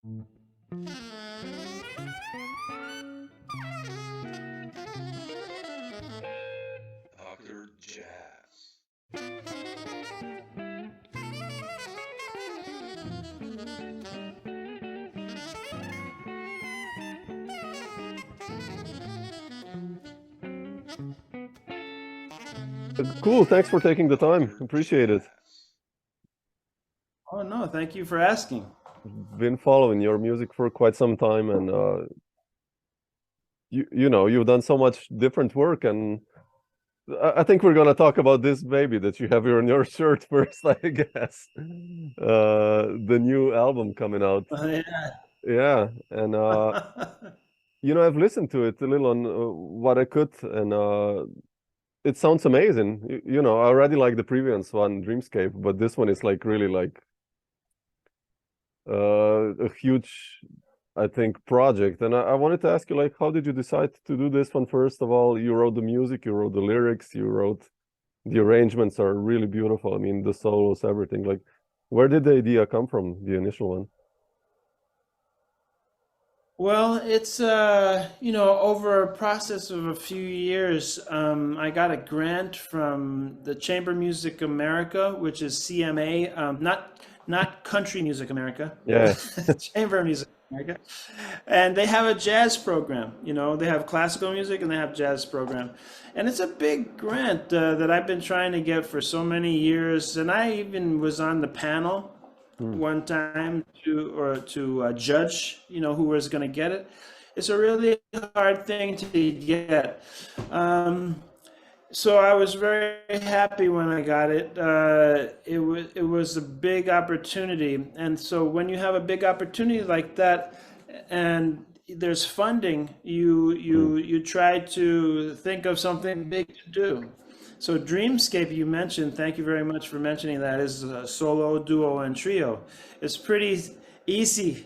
Dr. Jazz. Cool. Thanks for taking the time. Dr. Appreciate it. Jazz. Oh no, thank you for asking. Been following your music for quite some time, and you know, you've done so much different work, and I think we're gonna talk about this baby that you have here on your shirt first, I guess. The new album coming out. Yeah. Yeah, and you know, I've listened to it a little on what I could, and it sounds amazing. You know, I already like the previous one, Dreamscape, but this one is like really like a huge, I think, project. And I wanted to ask you, like, how did you decide to do this one? First of all, you wrote the music, you wrote the lyrics, you wrote the arrangements are really beautiful. I mean, the solos, everything. Like, where did the idea come from, the initial one? Well, it's you know, over a process of a few years, I got a grant from the Chamber Music America, which is CMA, not Country Music America, Yeah. Chamber Music America, and they have a jazz program. You know, they have classical music and they have jazz program, and it's a big grant that I've been trying to get for so many years, and I even was on the panel one time to judge, you know, who was going to get it. It's a really hard thing to get. So I was very happy when I got it. It was a big opportunity, and so when you have a big opportunity like that, and there's funding, you try to think of something big to do. So Dreamscape, you mentioned, thank you very much for mentioning that, is a solo, duo, and trio. It's pretty easy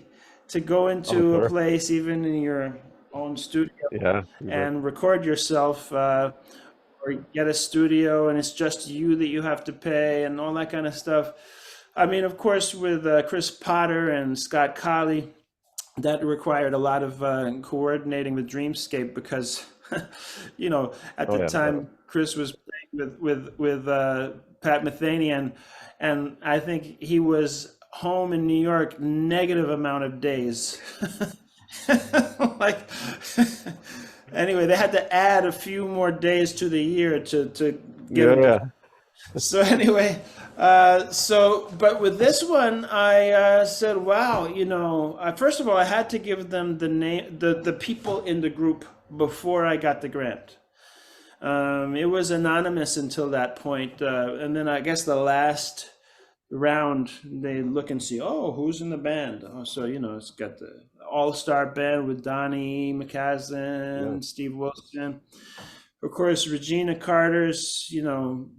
to go into a Sure. place, even in your own studio, Yeah. Exactly. and record yourself, or get a studio, and it's just you that you have to pay, and all that kind of stuff. I mean, of course, with Chris Potter and Scott Colley, that required a lot of coordinating with Dreamscape because, you know, at Oh the yeah. time Chris was playing with Pat Metheny, and I think he was home in New York negative amount of days. Like, anyway, they had to add a few more days to the year to get Yeah. him Yeah. to. So anyway, but with this one, I said, wow, you know, first of all, I had to give them the name, the people in the group before I got the grant. It was anonymous until that point, and then I guess the last round they look and see, oh, who's in the band? Oh, so you know, it's got the all-star band with Donny, McCaslin, Yeah. Steve Wilson, of course, Regina Carter's, you know,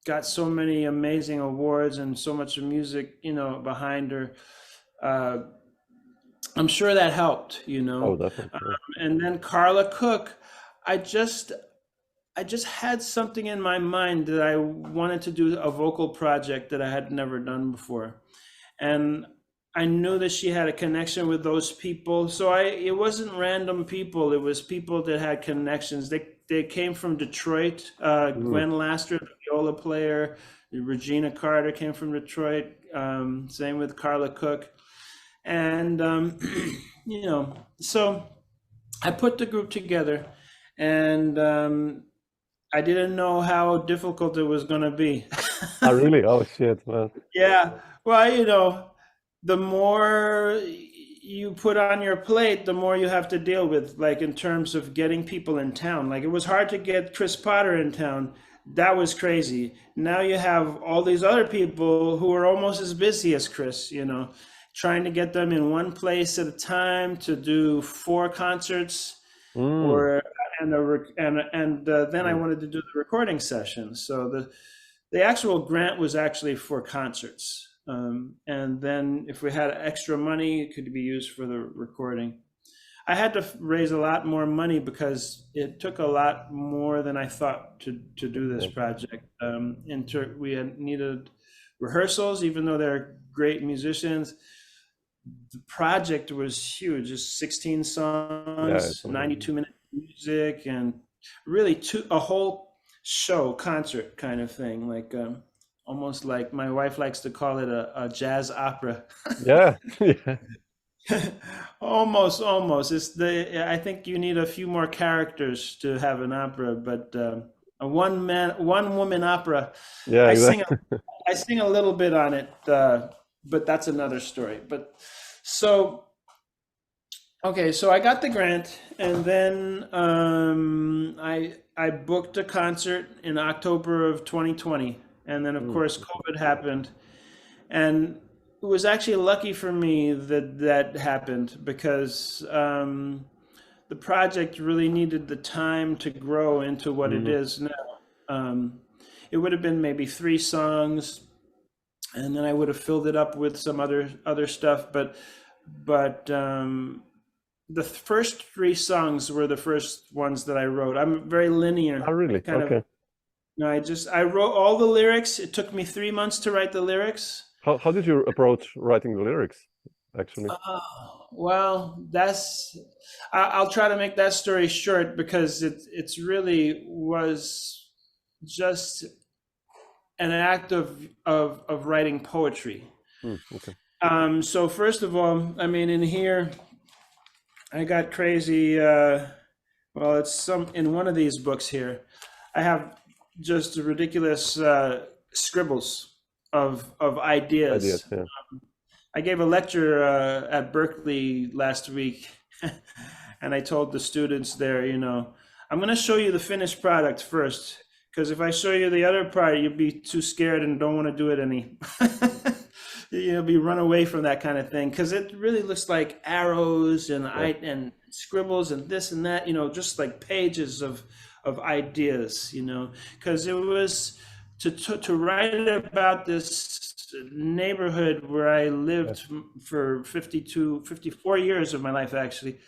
got so many amazing awards and so much music, you know, behind her. Uh, I'm sure that helped, you Oh, know. definitely. And then Carla Cook, I just had something in my mind that I wanted to do a vocal project that I had never done before. And I knew that she had a connection with those people. So it wasn't random people. It was people that had connections. They came from Detroit. Gwen Laster, the viola player, Regina Carter came from Detroit. Same with Carla Cook. And, you know, so I put the group together, and I didn't know how difficult it was going to be. Oh, really? Oh shit, man. Yeah. Well, you know, the more you put on your plate, the more you have to deal with, like in terms of getting people in town. Like it was hard to get Chris Potter in town. That was crazy. Now you have all these other people who are almost as busy as Chris, you know, trying to get them in one place at a time to do 4 concerts, or then I wanted to do the recording session. So the actual grant was actually for concerts. And then if we had extra money, it could be used for the recording. I had to raise a lot more money because it took a lot more than I thought to do this project. We had needed rehearsals, even though they're great musicians. the project was huge. Just 16 Yeah, songs, it's amazing. 92-minute music, and really a whole show, concert kind of thing. Like almost like my wife likes to call it a jazz opera. Yeah, yeah. Almost. I think you need a few more characters to have an opera, but a one woman opera. Yeah, I sing exactly. I sing a little bit on it, but that's another story. But so okay, so I got the grant, and then I booked a concert in October of 2020, and then of course COVID happened, and it was actually lucky for me that that happened because the project really needed the time to grow into what it Mhm. is now. It would have been maybe 3 songs, and then I would have filled it up with some other stuff. But the first 3 songs were the first ones that I wrote. I'm very linear. Oh, I really? kind of Okay. no, I wrote all the lyrics. It took me 3 months to write the lyrics. How did you approach writing the lyrics, actually? Oh, well, I'll try to make that story short because it's really was just an act of writing poetry. Okay. So first of all, I mean, in here, I got crazy. Well, it's in one of these books here. I have just ridiculous scribbles of ideas. Ideas, yeah. I gave a lecture at Berkeley last week, and I told the students there, I'm going to show you the finished product first, because if I show you the other part, you'll be too scared and don't want to do it any. You'll be run away from that kind of thing, because it really looks like arrows and scribbles and this and that, just like pages of ideas, because it was to write about this neighborhood where I lived for 54 years of my life, actually.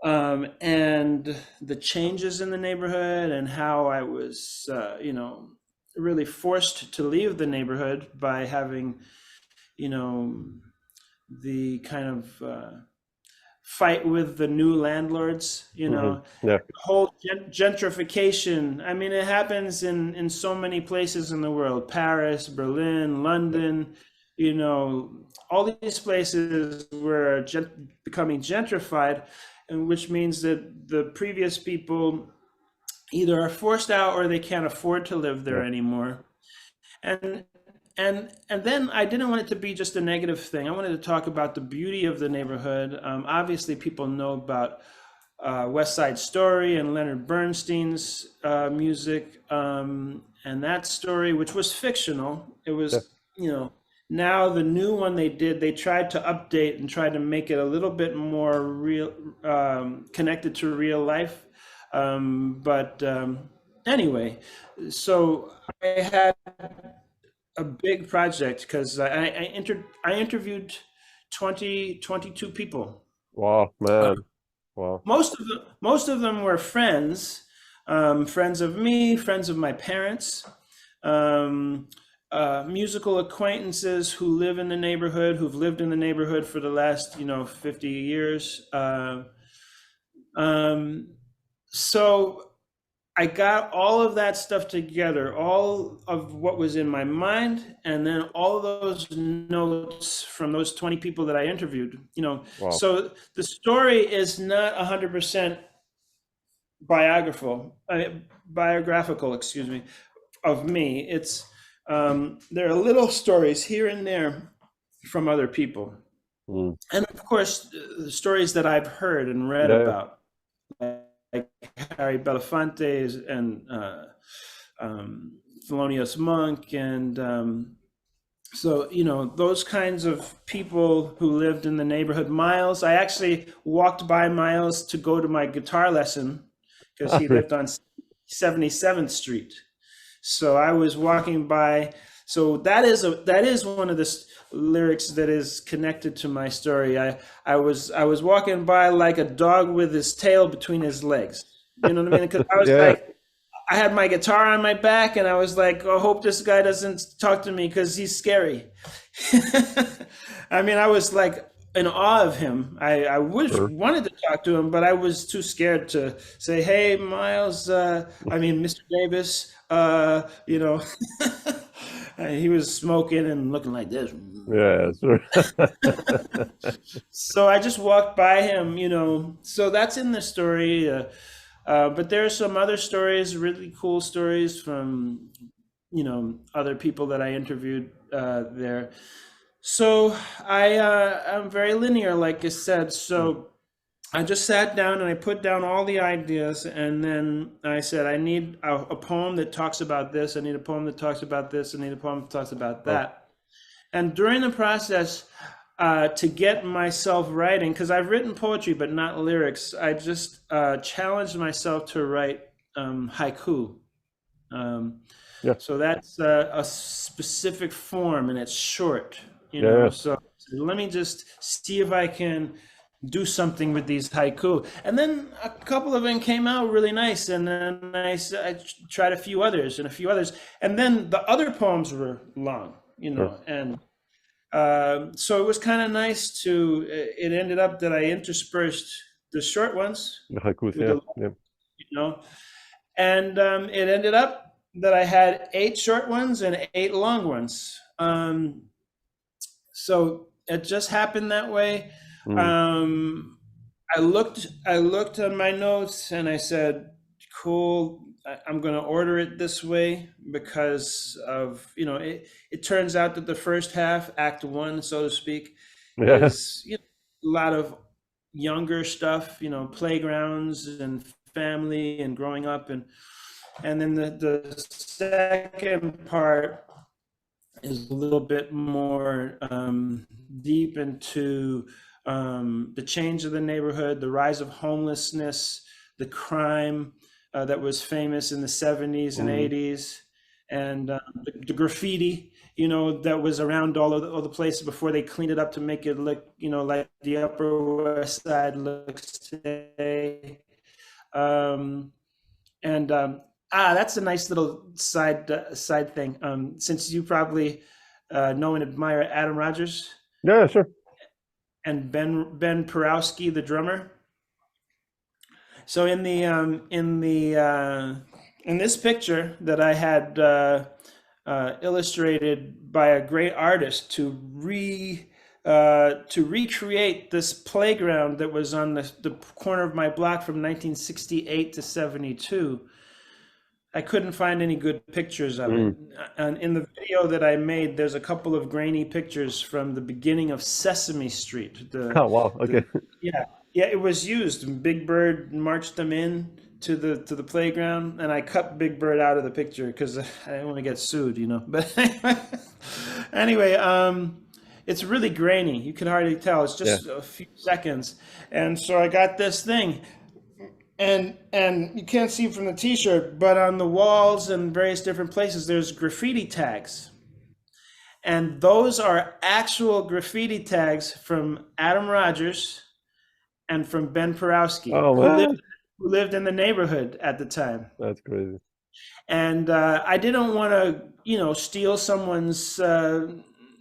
And the changes in the neighborhood and how I was, really forced to leave the neighborhood by having, the kind of fight with the new landlords, Yeah. whole gentrification. I mean, it happens in so many places in the world: Paris, Berlin, London, all these places were becoming gentrified, and which means that the previous people either are forced out or they can't afford to live there anymore. And then I didn't want it to be just a negative thing. I wanted to talk about the beauty of the neighborhood. Obviously, people know about West Side Story and Leonard Bernstein's music, and that story, which was fictional. It was, now the new one they tried to update and try to make it a little bit more real, connected to real life. But anyway, so I had a big project because I interviewed 22 people. Wow, man. Wow. Most of them were friends, friends of me, friends of my parents, musical acquaintances who live in the neighborhood, who've lived in the neighborhood for the last 50 years. So I got all of that stuff together, all of what was in my mind, and then all those notes from those 20 people that I interviewed, Wow. So the story is not 100% biographical, excuse me, of me. It's, there are little stories here and there from other people. And of course, the stories that I've heard and read about, like Harry Belafonte and Thelonious Monk, and so those kinds of people who lived in the neighborhood. Miles, I actually walked by Miles to go to my guitar lesson because he lived on 77th Street. So I was walking by. So that is one of the lyrics that is connected to my story. I was walking by like a dog with his tail between his legs. You know what I mean? Because I was like, I had my guitar on my back, and I was like, I hope this guy doesn't talk to me because he's scary. I mean, I was like in awe of him. I Sure. wanted to talk to him, but I was too scared to say, "Hey, Miles, Mr. Davis, you know." He was smoking and looking like this. Yeah, sure. So I just walked by him, you know. So that's in the story. But there are some other stories, really cool stories from, you know, other people that I interviewed there. So I'm very linear, like I said. So I just sat down and I put down all the ideas, and then I said, I need a poem that talks about this. I need a poem that talks about this. I need a poem that talks about Oh. that. And during the process, to get myself writing, because I've written poetry but not lyrics, I just challenged myself to write haiku. Yeah. So that's a specific form, and it's short, you Yeah, know. yeah. So let me just see if I can do something with these haiku. And then a couple of them came out really nice, and then I tried a few others and a few others, and then the other poems were long, you know. Sure. And so it was kind of nice to. It ended up that I interspersed the short ones The haikus, with yeah, the, yeah. you know, and it ended up that I had 8 short ones and 8 long ones. So it just happened that way. I looked on my notes and I said, cool, I'm going to order it this way because of, you know, it turns out that the first half, act 1, so to speak, Yeah. is, you know, a lot of younger stuff, you know, playgrounds and family and growing up, and then the second part is a little bit more deep into the change of the neighborhood, the rise of homelessness, the crime that was famous in the 70s and 80s, and the graffiti, you know, that was around all the places before they cleaned it up to make it look, you know, like the Upper West Side looks today. That's a nice little side thing. Since you probably know and admire Adam Rogers Yeah, sure. and Ben Porowski, the drummer. So in this picture that I had illustrated by a great artist to recreate this playground that was on the corner of my block from 1968 to 72. I couldn't find any good pictures of it. And in the video that I made, there's a couple of grainy pictures from the beginning of Sesame Street. Oh, wow. Okay. Yeah, it was used. Big Bird marched them in to the playground, and I cut Big Bird out of the picture because I didn't want to get sued, you know. But anyway, it's really grainy. You can hardly tell. It's just a few seconds. And so I got this thing. And you can't see from the t-shirt, but on the walls and various different places, there's graffiti tags. And those are actual graffiti tags from Adam Rogers and from Ben Porowski, who lived in the neighborhood at the time. That's crazy. And I didn't want to, you know, steal someone's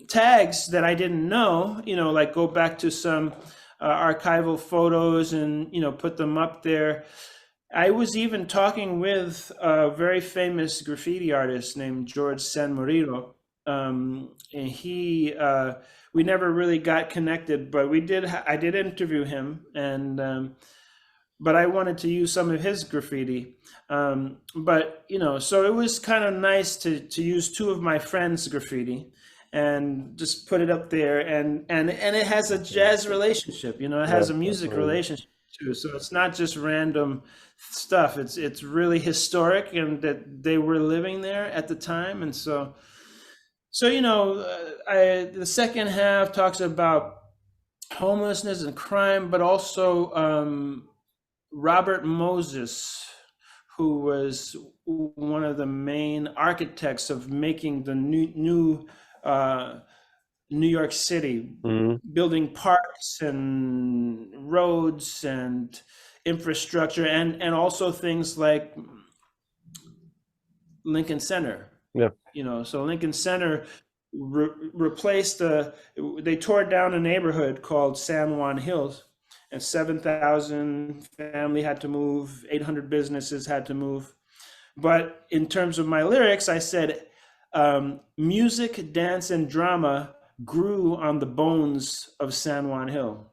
tags that I didn't know, you know, like go back to some archival photos and, you know, put them up there. I was even talking with a very famous graffiti artist named George San Marino. And we never really got connected, but I did interview him, and but I wanted to use some of his graffiti. But, you know, so it was kind of nice to use 2 of my friends' graffiti and just put it up there, and it has a jazz relationship, you know, it has a music relationship too. So it's not just random stuff. It's really historic, and that they were living there at the time. And so you know, the second half talks about homelessness and crime, but also Robert Moses, who was one of the main architects of making the new New York City, building parks and roads and infrastructure, and also things like Lincoln Center. Yeah. You know, so Lincoln Center replaced they tore down a neighborhood called San Juan Hills, and 7,000 family had to move, 800 businesses had to move. But in terms of my lyrics, I said, music, dance, and drama grew on the bones of San Juan Hill.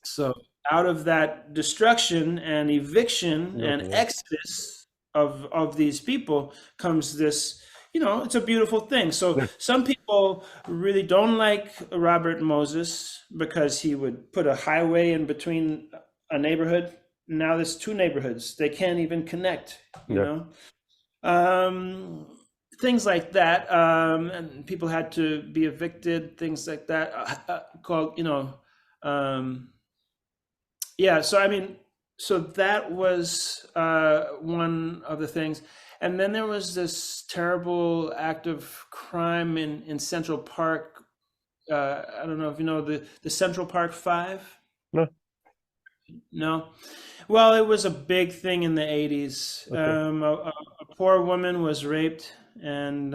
So out of that destruction and eviction and exodus of these people comes this, it's a beautiful thing. So some people really don't like Robert Moses because he would put a highway in between a neighborhood. Now there's two neighborhoods. They can't even connect, you know? Things like that. And people had to be evicted, things like that, called, so I mean, so that was one of the things. And then there was this terrible act of crime in Central Park. I don't know if you know the Central Park Five. No. Well, it was a big thing in the 80s. Okay. A poor woman was raped, and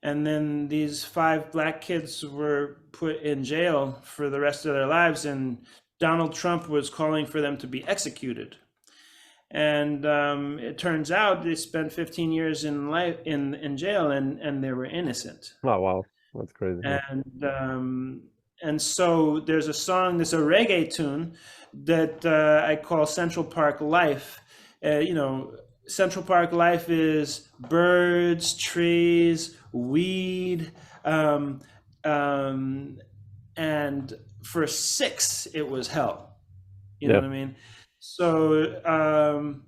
then these 5 black kids were put in jail for the rest of their lives, and Donald Trump was calling for them to be executed. And it turns out they spent 15 years in jail, and they were innocent. Oh, wow, that's crazy. And so there's a song, there's a reggae tune that I call Central Park Life. Central Park Life is birds, trees, weed, and for 6 it was hell. You know what I mean? So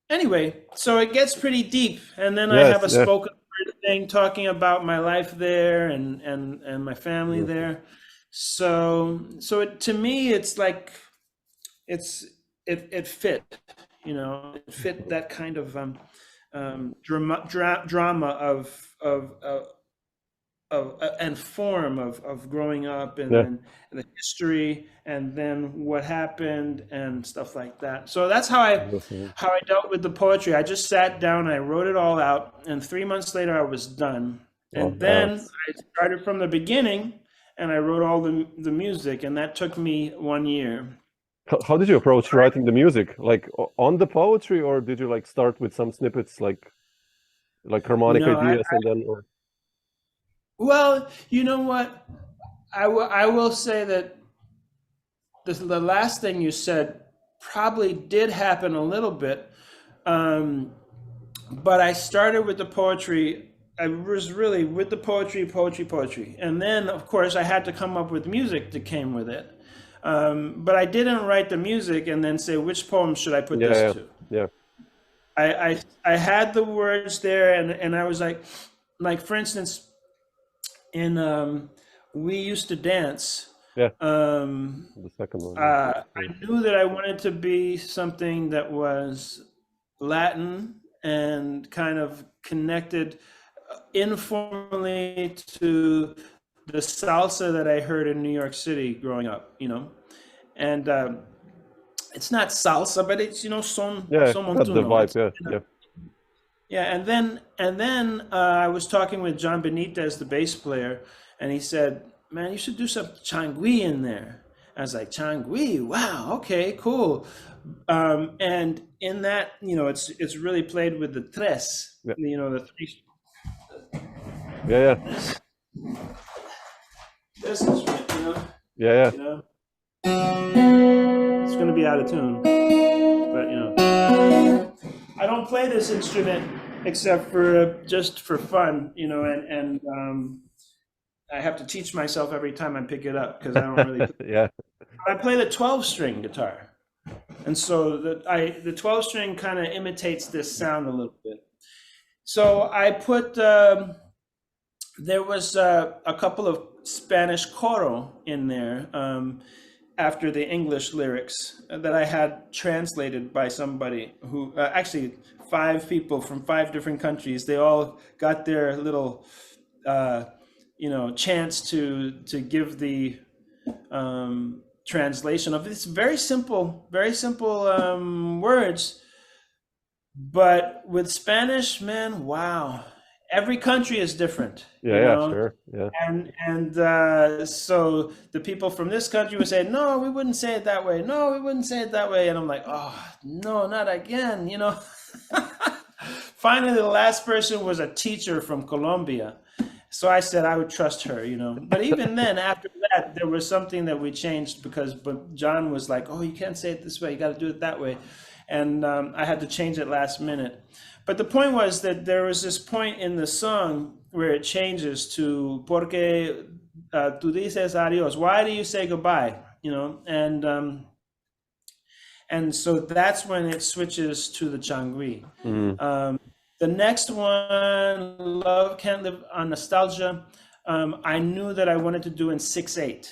anyway, so it gets pretty deep, and then I have a spoken word thing talking about my life there and my family there. So to me, it's like it fit, it fit that kind of drama of and form of growing up and the history and then what happened and stuff like that. So that's how I dealt with the poetry. I just sat down, I wrote it all out, and 3 months later I was done. And then I started from the beginning and I wrote all the music, and that took me 1 year. How did you approach writing the music? Like on the poetry, or did you like start with some snippets like harmonic ideas and then or? Well, you know what? I will say that the last thing you said probably did happen a little bit, but I started with the poetry. I was really with the poetry, and then of course I had to come up with music that came with it. But I didn't write the music and then say, which poem should I put this to? Yeah. I had the words there, and I was like for instance, in We Used to Dance. The second one. I knew that I wanted to be something that was Latin and kind of connected informally to the salsa that I heard in New York City growing up, and it's not salsa, but it's son montuno. The vibe, and then I was talking with John Benitez, the bass player, and he said, "Man, you should do some changui in there." I was like, "Changui? Wow, okay, cool." And in that, it's really played with the tres, the 3. This is, it's going to be out of tune, but I don't play this instrument except for just for fun, and I have to teach myself every time I pick it up because I don't really. I play the 12-string guitar, and so the 12-string kind of imitates this sound a little bit. So I put. There was a couple of Spanish coro in there after the English lyrics that I had translated by somebody who actually 5 people from 5 different countries. They all got their little chance to give the translation of this very simple words, but with Spanish, man, wow. every country is different. Yeah, sure. Yeah. And so the people from this country would say, no, we wouldn't say it that way. No, we wouldn't say it that way. And I'm like, oh, no, not again, you know. Finally, the last person was a teacher from Colombia. So I said I would trust her, you know. But even then, after that, there was something that we changed but John was like, oh, you can't say it this way. You got to do it that way. And I had to change it last minute. But the point was that there was this point in the song where it changes to porque tú dices adiós. Why do you say goodbye? You know, and so that's when it switches to the Changui. The next one, Love Can't Live on Nostalgia, I knew that I wanted to do in 6/8.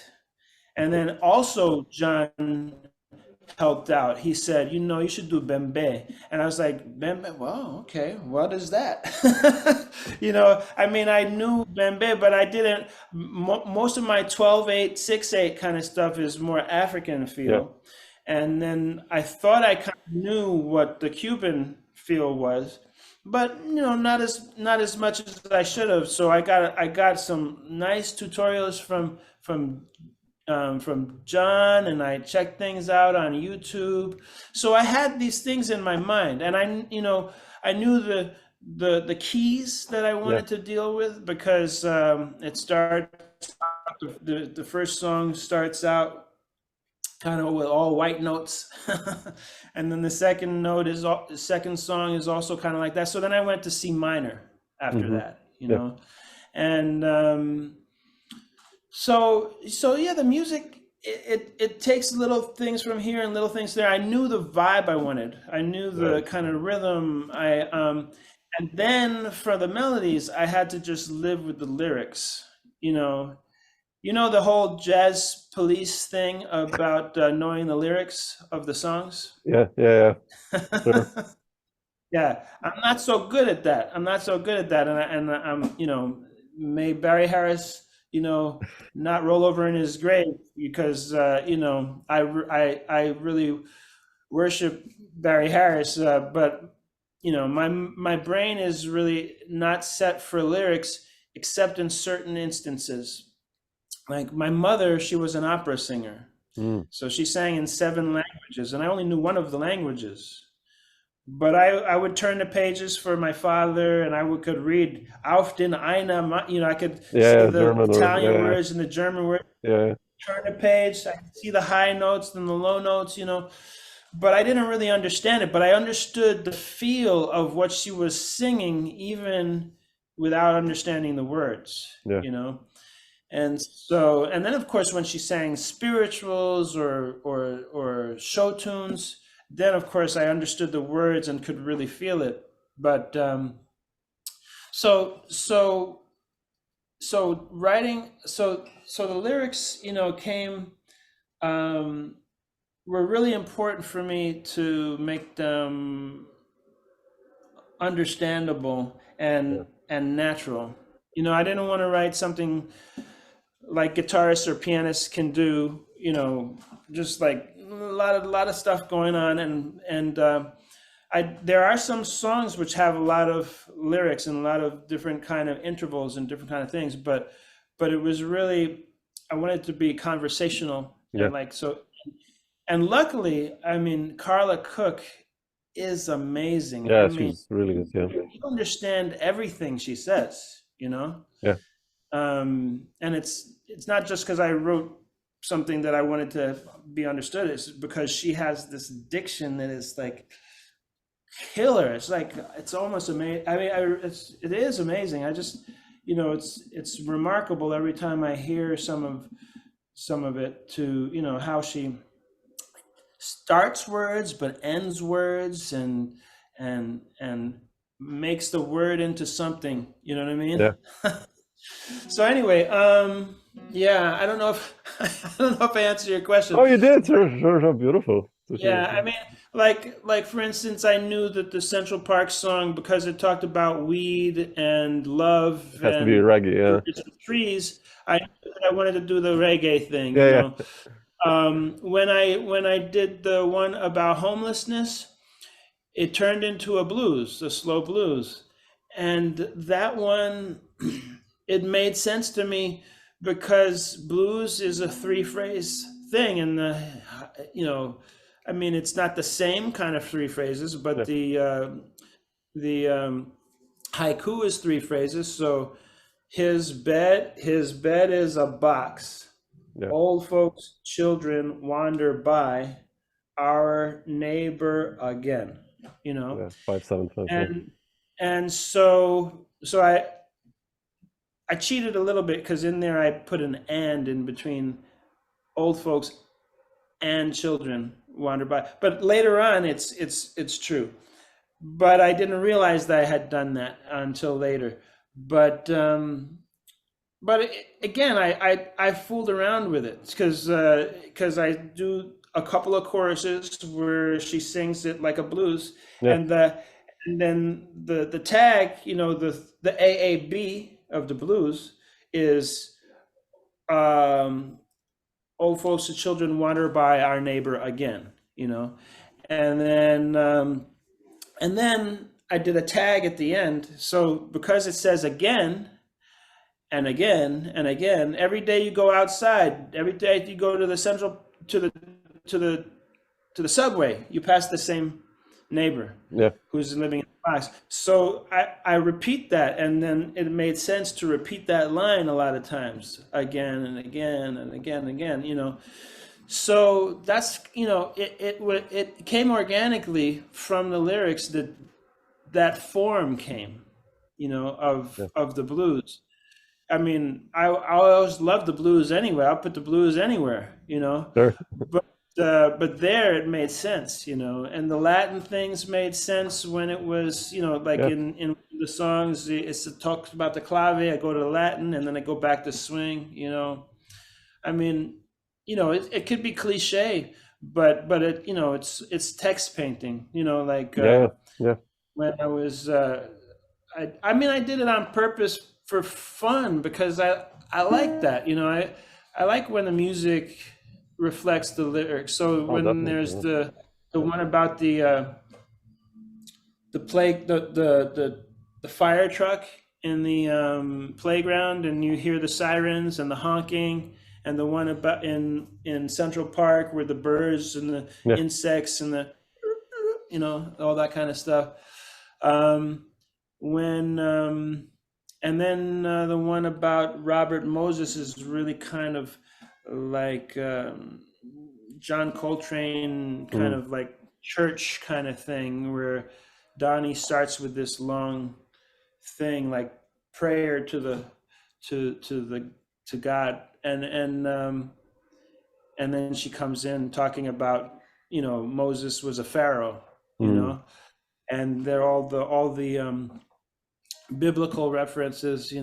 And then also John helped out. He said, you know, you should do Bembe. And I was like, Bembe, well, okay, what is that? You know, I mean, I knew Bembe, but I didn't, most of my 12/8, 6/8 kind of stuff is more African feel. Yeah. And then I thought I kind of knew what the Cuban feel was, but you know, not as much as I should have. So I got some nice tutorials from John, and I checked things out on YouTube. So I had these things in my mind, and I knew the keys that I wanted to deal with, because it starts, the first song starts out kind of with all white notes, and then the second song is also kind of like that. So then I went to C minor after that, you know, and so yeah, the music, it takes little things from here and little things there. I knew the vibe I wanted. I knew the kind of rhythm. And then for the melodies, I had to just live with the lyrics, you know. You know the whole jazz police thing about knowing the lyrics of the songs? Yeah. Sure. Yeah, I'm not so good at that. And I'm, you know, may Barry Harris, you know, not roll over in his grave, because, you know, I really worship Barry Harris, but, you know, my brain is really not set for lyrics except in certain instances. Like my mother, she was an opera singer. So she sang in 7 languages, and I only knew one of the languages. But I would turn the pages for my father, and could read Auf den Einer, you know, I could see the German Italian words and the German words. Yeah. Turn the page, I could see the high notes and the low notes, you know. But I didn't really understand it, but I understood the feel of what she was singing, even without understanding the words, you know. And so, and then of course, when she sang spirituals or show tunes, then of course I understood the words and could really feel it. But so writing, so the lyrics, you know, were really important for me to make them understandable and natural. You know, I didn't want to write something like guitarists or pianists can do, you know, just like a lot of stuff going on, and there are some songs which have a lot of lyrics and a lot of different kind of intervals and different kind of things, but it was really, I wanted it to be conversational, and like so, and luckily, I mean, Carla Cook is amazing. Yeah, I mean, she's really good. Yeah, you understand everything she says, you know. Yeah. And it's not just because I wrote something that I wanted to be understood. It's because she has this diction that is like killer. It's like, it's almost amazing. I mean, it is amazing. I just, you know, it's remarkable every time I hear some of it, to, you know, how she starts words but ends words and makes the word into something. You know what I mean? Yeah. So anyway, yeah, I don't know if I answered your question. Oh, you did. Sure, beautiful. Yeah, I mean, like for instance, I knew that the Central Park song, because it talked about weed and love, it has to be reggae, trees. I knew that I wanted to do the reggae thing. You know? When I did the one about homelessness, it turned into a slow blues. and that one, it made sense to me because blues is a three phrase thing, and I mean, it's not the same kind of three phrases, but the haiku is three phrases. So his bed is a box. Yeah. Old folks, children wander by, our neighbor again. Yeah, 5-7-5. And so I cheated a little bit because in there I put an and in between old folks and children wander by. But later on, it's true. But I didn't realize that I had done that until later. But again, I fooled around with it because I do a couple of choruses where she sings it like a blues, and then the tag, the AAB of the blues is old folks and children wander by, our neighbor again, and then I did a tag at the end. So because it says again and again and again, every day you go outside, every day you go to the subway, you pass the same neighbor who's living in the box. So I repeat that, and then it made sense to repeat that line a lot of times, again and again and again and again, So that's, it came organically from the lyrics, that form came, of the blues. I mean, I always loved the blues anyway. I'll put the blues anywhere, Sure. But there it made sense, and the Latin things made sense when it was, in the songs, it talks about the clave, I go to the Latin, and then I go back to swing, I mean, it could be cliche, but it, it's text painting, when I was, I mean, I did it on purpose for fun because I like that, I like when the music reflects the lyrics. So when there's the one about the fire truck in the playground, and you hear the sirens and the honking, and the one about in Central Park where the birds and the insects and the all that kind of stuff. And then the one about Robert Moses is really kind of like John Coltrane, kind of like church kind of thing, where Donny starts with this long thing like prayer to God, and then she comes in talking about Moses was a pharaoh, and they're all the biblical references,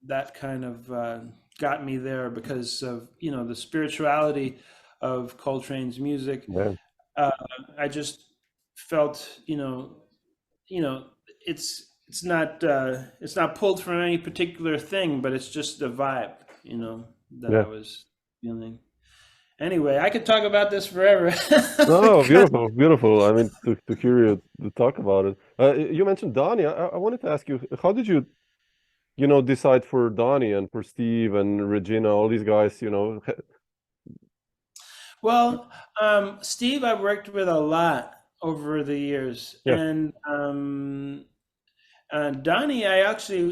that kind of got me there because of the spirituality of Coltrane's music. I just felt it's not pulled from any particular thing, but it's just a vibe that I was feeling. Anyway, I could talk about this forever. No, beautiful. I mean, to hear you to talk about it. You mentioned Donny. I wanted to ask you, how did you decide for Donny and for Steve and Regina, all these guys, Well, Steve, I've worked with a lot over the years, and Donny,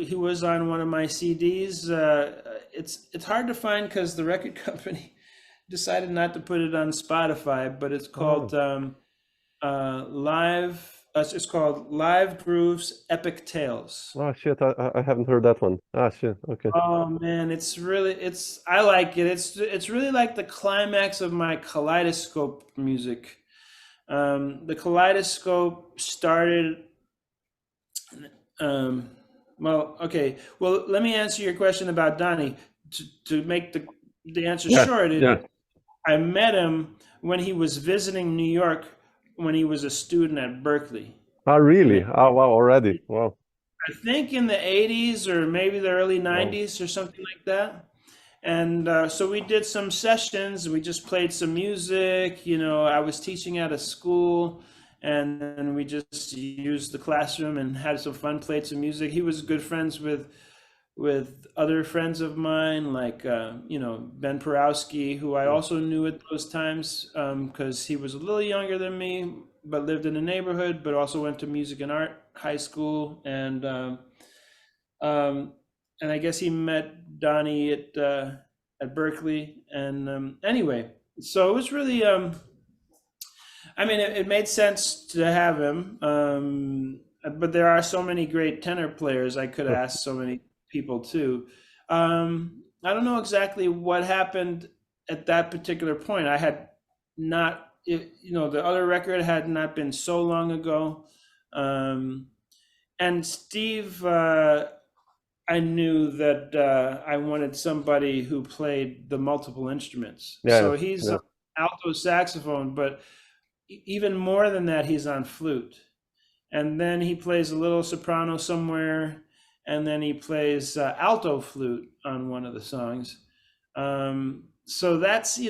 he was on one of my CDs. It's hard to find because the record company decided not to put it on Spotify, but it's called Live. It's called Live Grooves Epic Tales. Oh shit, I haven't heard that one. Ah shit, okay. Oh man, I like it. It's really like the climax of my Kaleidoscope music. The Kaleidoscope started. Well, let me answer your question about Donny. To make the answer short, I met him when he was visiting New York when he was a student at Berkeley. Oh, really? Oh, wow, already. Wow. I think in the 80s or maybe the early 90s or something like that. And so we did some sessions. We just played some music. I was teaching at a school, and then we just used the classroom and had some fun, played some music. He was good friends with other friends of mine, like Ben Porowski, who I also knew at those times, because he was a little younger than me, but lived in the neighborhood, but also went to music and art high school, and I guess he met Donny at Berkeley, and anyway, so it was really it made sense to have him, but there are so many great tenor players. I could ask so many people too. I don't know exactly what happened at that particular point. I had not, the other record had not been so long ago, and Steve, I knew that I wanted somebody who played the multiple instruments. So he's on alto saxophone, but even more than that, he's on flute. And then he plays a little soprano somewhere, and then he plays alto flute on one of the songs. So that's,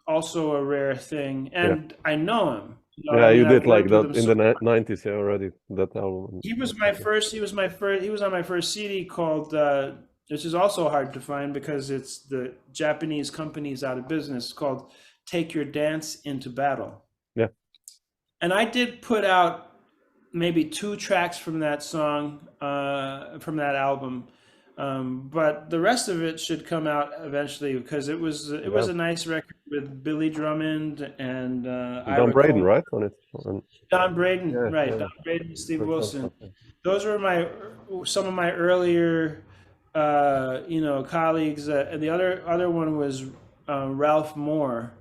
also a rare thing. And I know him. You did like that in the 90s already, that album. He was on my first CD called, which is also hard to find because it's the Japanese company's out of business, called Take Your Dance into Battle. Yeah. And I did put out maybe 2 tracks from that song, from that album. But the rest of it should come out eventually, because it was a nice record with Billy Drummond and Don Braden, right? On it. Don Braden, right? Don Braden, Steve Wilson. Those were some of my earlier, colleagues. And the other one was Ralph Moore,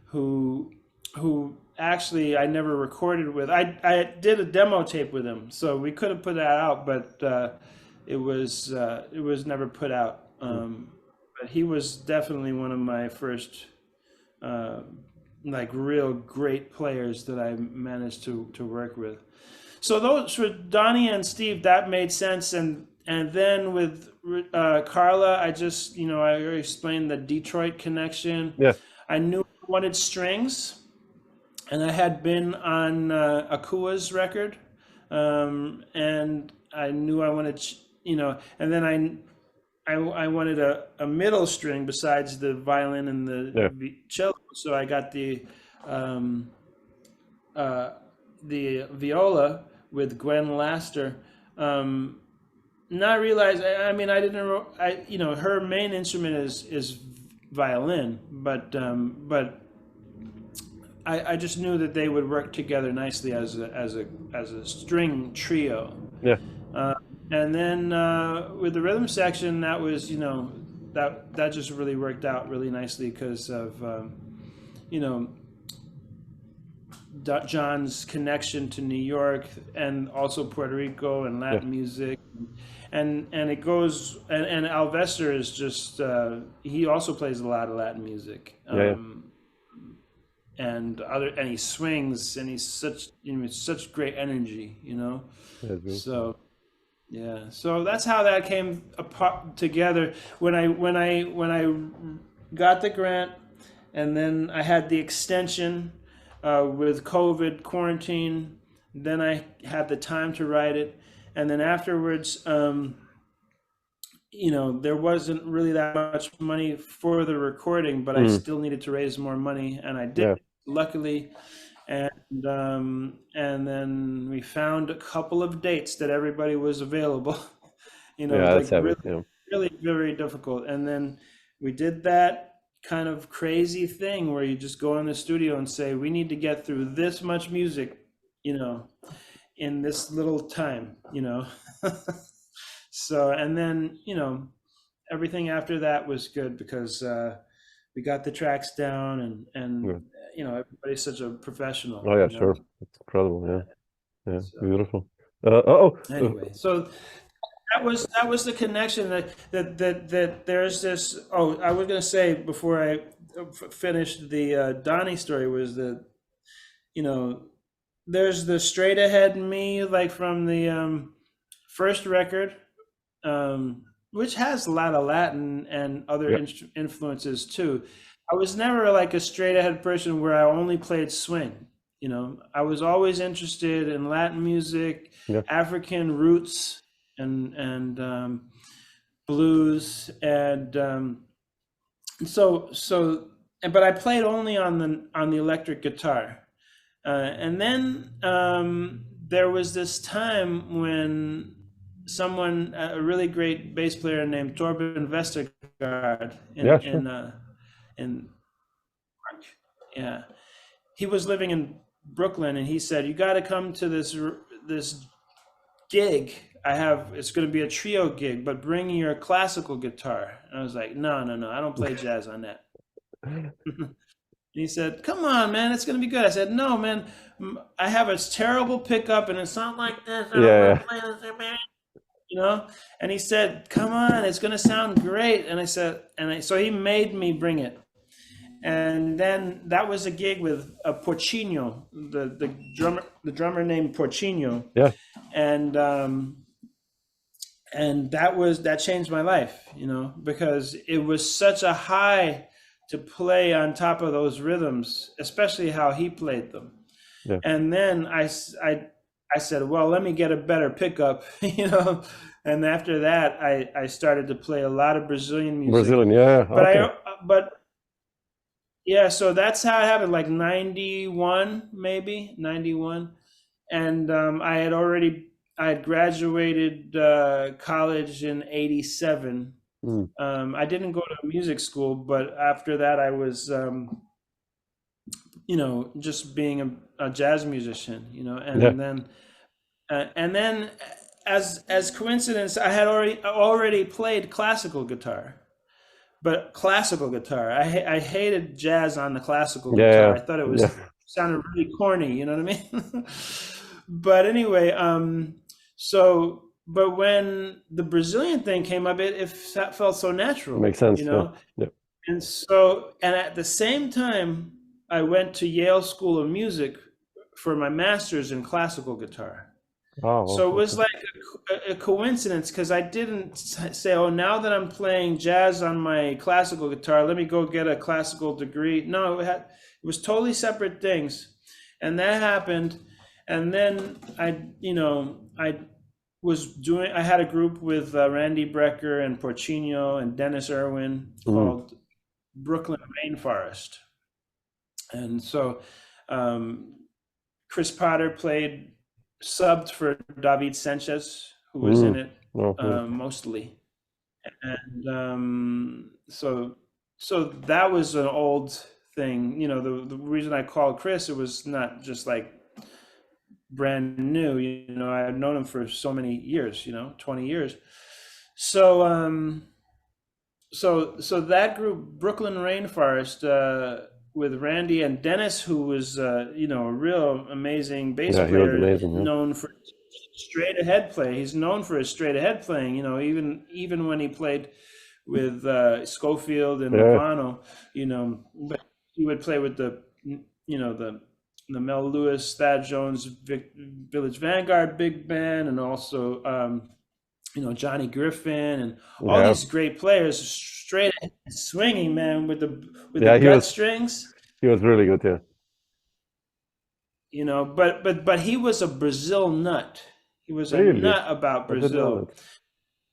who actually I never recorded with. I did a demo tape with him, so we could have put that out, but it was never put out. But he was definitely one of my first real great players that I managed to work with. So those for Donny and Steve, that made sense, and then with Carla, I just I explained the Detroit connection. Yeah, I knew I wanted strings, and I had been on Akua's record, and I knew I wanted and then I wanted a middle string besides the violin and the cello, so I got the viola with Gwen Laster. Not realize, I didn't, her main instrument is violin, but I just knew that they would work together nicely as a string trio. Yeah. And then with the rhythm section, that was, that just really worked out really nicely because of, John's connection to New York and also Puerto Rico and Latin music. And it goes, and Alvester is just, he also plays a lot of Latin music. And he swings, and he's such great energy, So. Yeah, so that's how that came together. When I got the grant, and then I had the extension with COVID quarantine. Then I had the time to write it, and then afterwards, there wasn't really that much money for the recording, but I still needed to raise more money, and I did, luckily. And then we found a couple of dates that everybody was available. Really very difficult. And then we did that kind of crazy thing where you just go in the studio and say, we need to get through this much music, in this little time, So, and then, everything after that was good because we got the tracks down and everybody's such a professional. Oh yeah, sure, it's incredible. Yeah, so, beautiful. Anyway, so that was the connection that there's this. Oh, I was gonna say before I finished the Donny story was that there's the straight ahead me, like from the first record, which has a lot of Latin and other influences too. I was never like a straight ahead person where I only played swing. You know, I was always interested in Latin music, Yeah. African roots, and blues, and but I played only on the electric guitar. And then there was this time when someone, a really great bass player named Torben Vestergaard in yeah, he was living in Brooklyn, and he said, "You got to come to this gig. It's going to be a trio gig, but bring your classical guitar." And I was like, "No, I don't play jazz on that." He said, "Come on, man, it's going to be good." I said, "No, man, I have a terrible pickup, and it's not like this. I don't want to play this, man." You know? And he said, "Come on, it's going to sound great." And I said, so he made me bring it. And then that was a gig with Porcino, the drummer named Porcino. Yeah. And that changed my life, you know, because it was such a high to play on top of those rhythms, especially how he played them. Yeah. And then I said, well, let me get a better pickup, you know. And after that, I started to play a lot of Brazilian music. Brazilian, yeah. But yeah, so that's how it happened, like 91, maybe 91. And I had graduated college in 87. I didn't go to music school, but after that I was, you know, just being a jazz musician, you know, and then as coincidence, I had already played classical guitar. But classical guitar, I hated jazz on the classical guitar. I thought it sounded really corny, you know what I mean? But anyway, but when the Brazilian thing came up, it felt so natural. Makes sense, you know? Yeah. And at the same time, I went to Yale School of Music for my master's in classical guitar. Oh, so it was like a coincidence, because I didn't say, oh, now that I'm playing jazz on my classical guitar, let me go get a classical degree. No, it was totally separate things. And that happened. And then I had a group with Randy Brecker and Porcino and Dennis Irwin called Brooklyn Rainforest. And so Chris Potter subbed for David Sanchez, who was in it mostly. And so that was an old thing. You know, the reason I called Chris, it was not just like brand new, you know, I had known him for so many years, you know, 20 years. So that group, Brooklyn Rainforest, with Randy and Dennis, who was, you know, a real amazing bass player, known for straight ahead play. He's known for his straight ahead playing, you know, even when he played with Schofield and Lubambo, you know, but he would play with the Mel Lewis, Thad Jones, Village Vanguard Big Band, and also, you know, Johnny Griffin and all these great players, straight swinging, man, with the gut strings. He was really good, yeah. You know, but he was a Brazil nut. He was a nut about Brazil.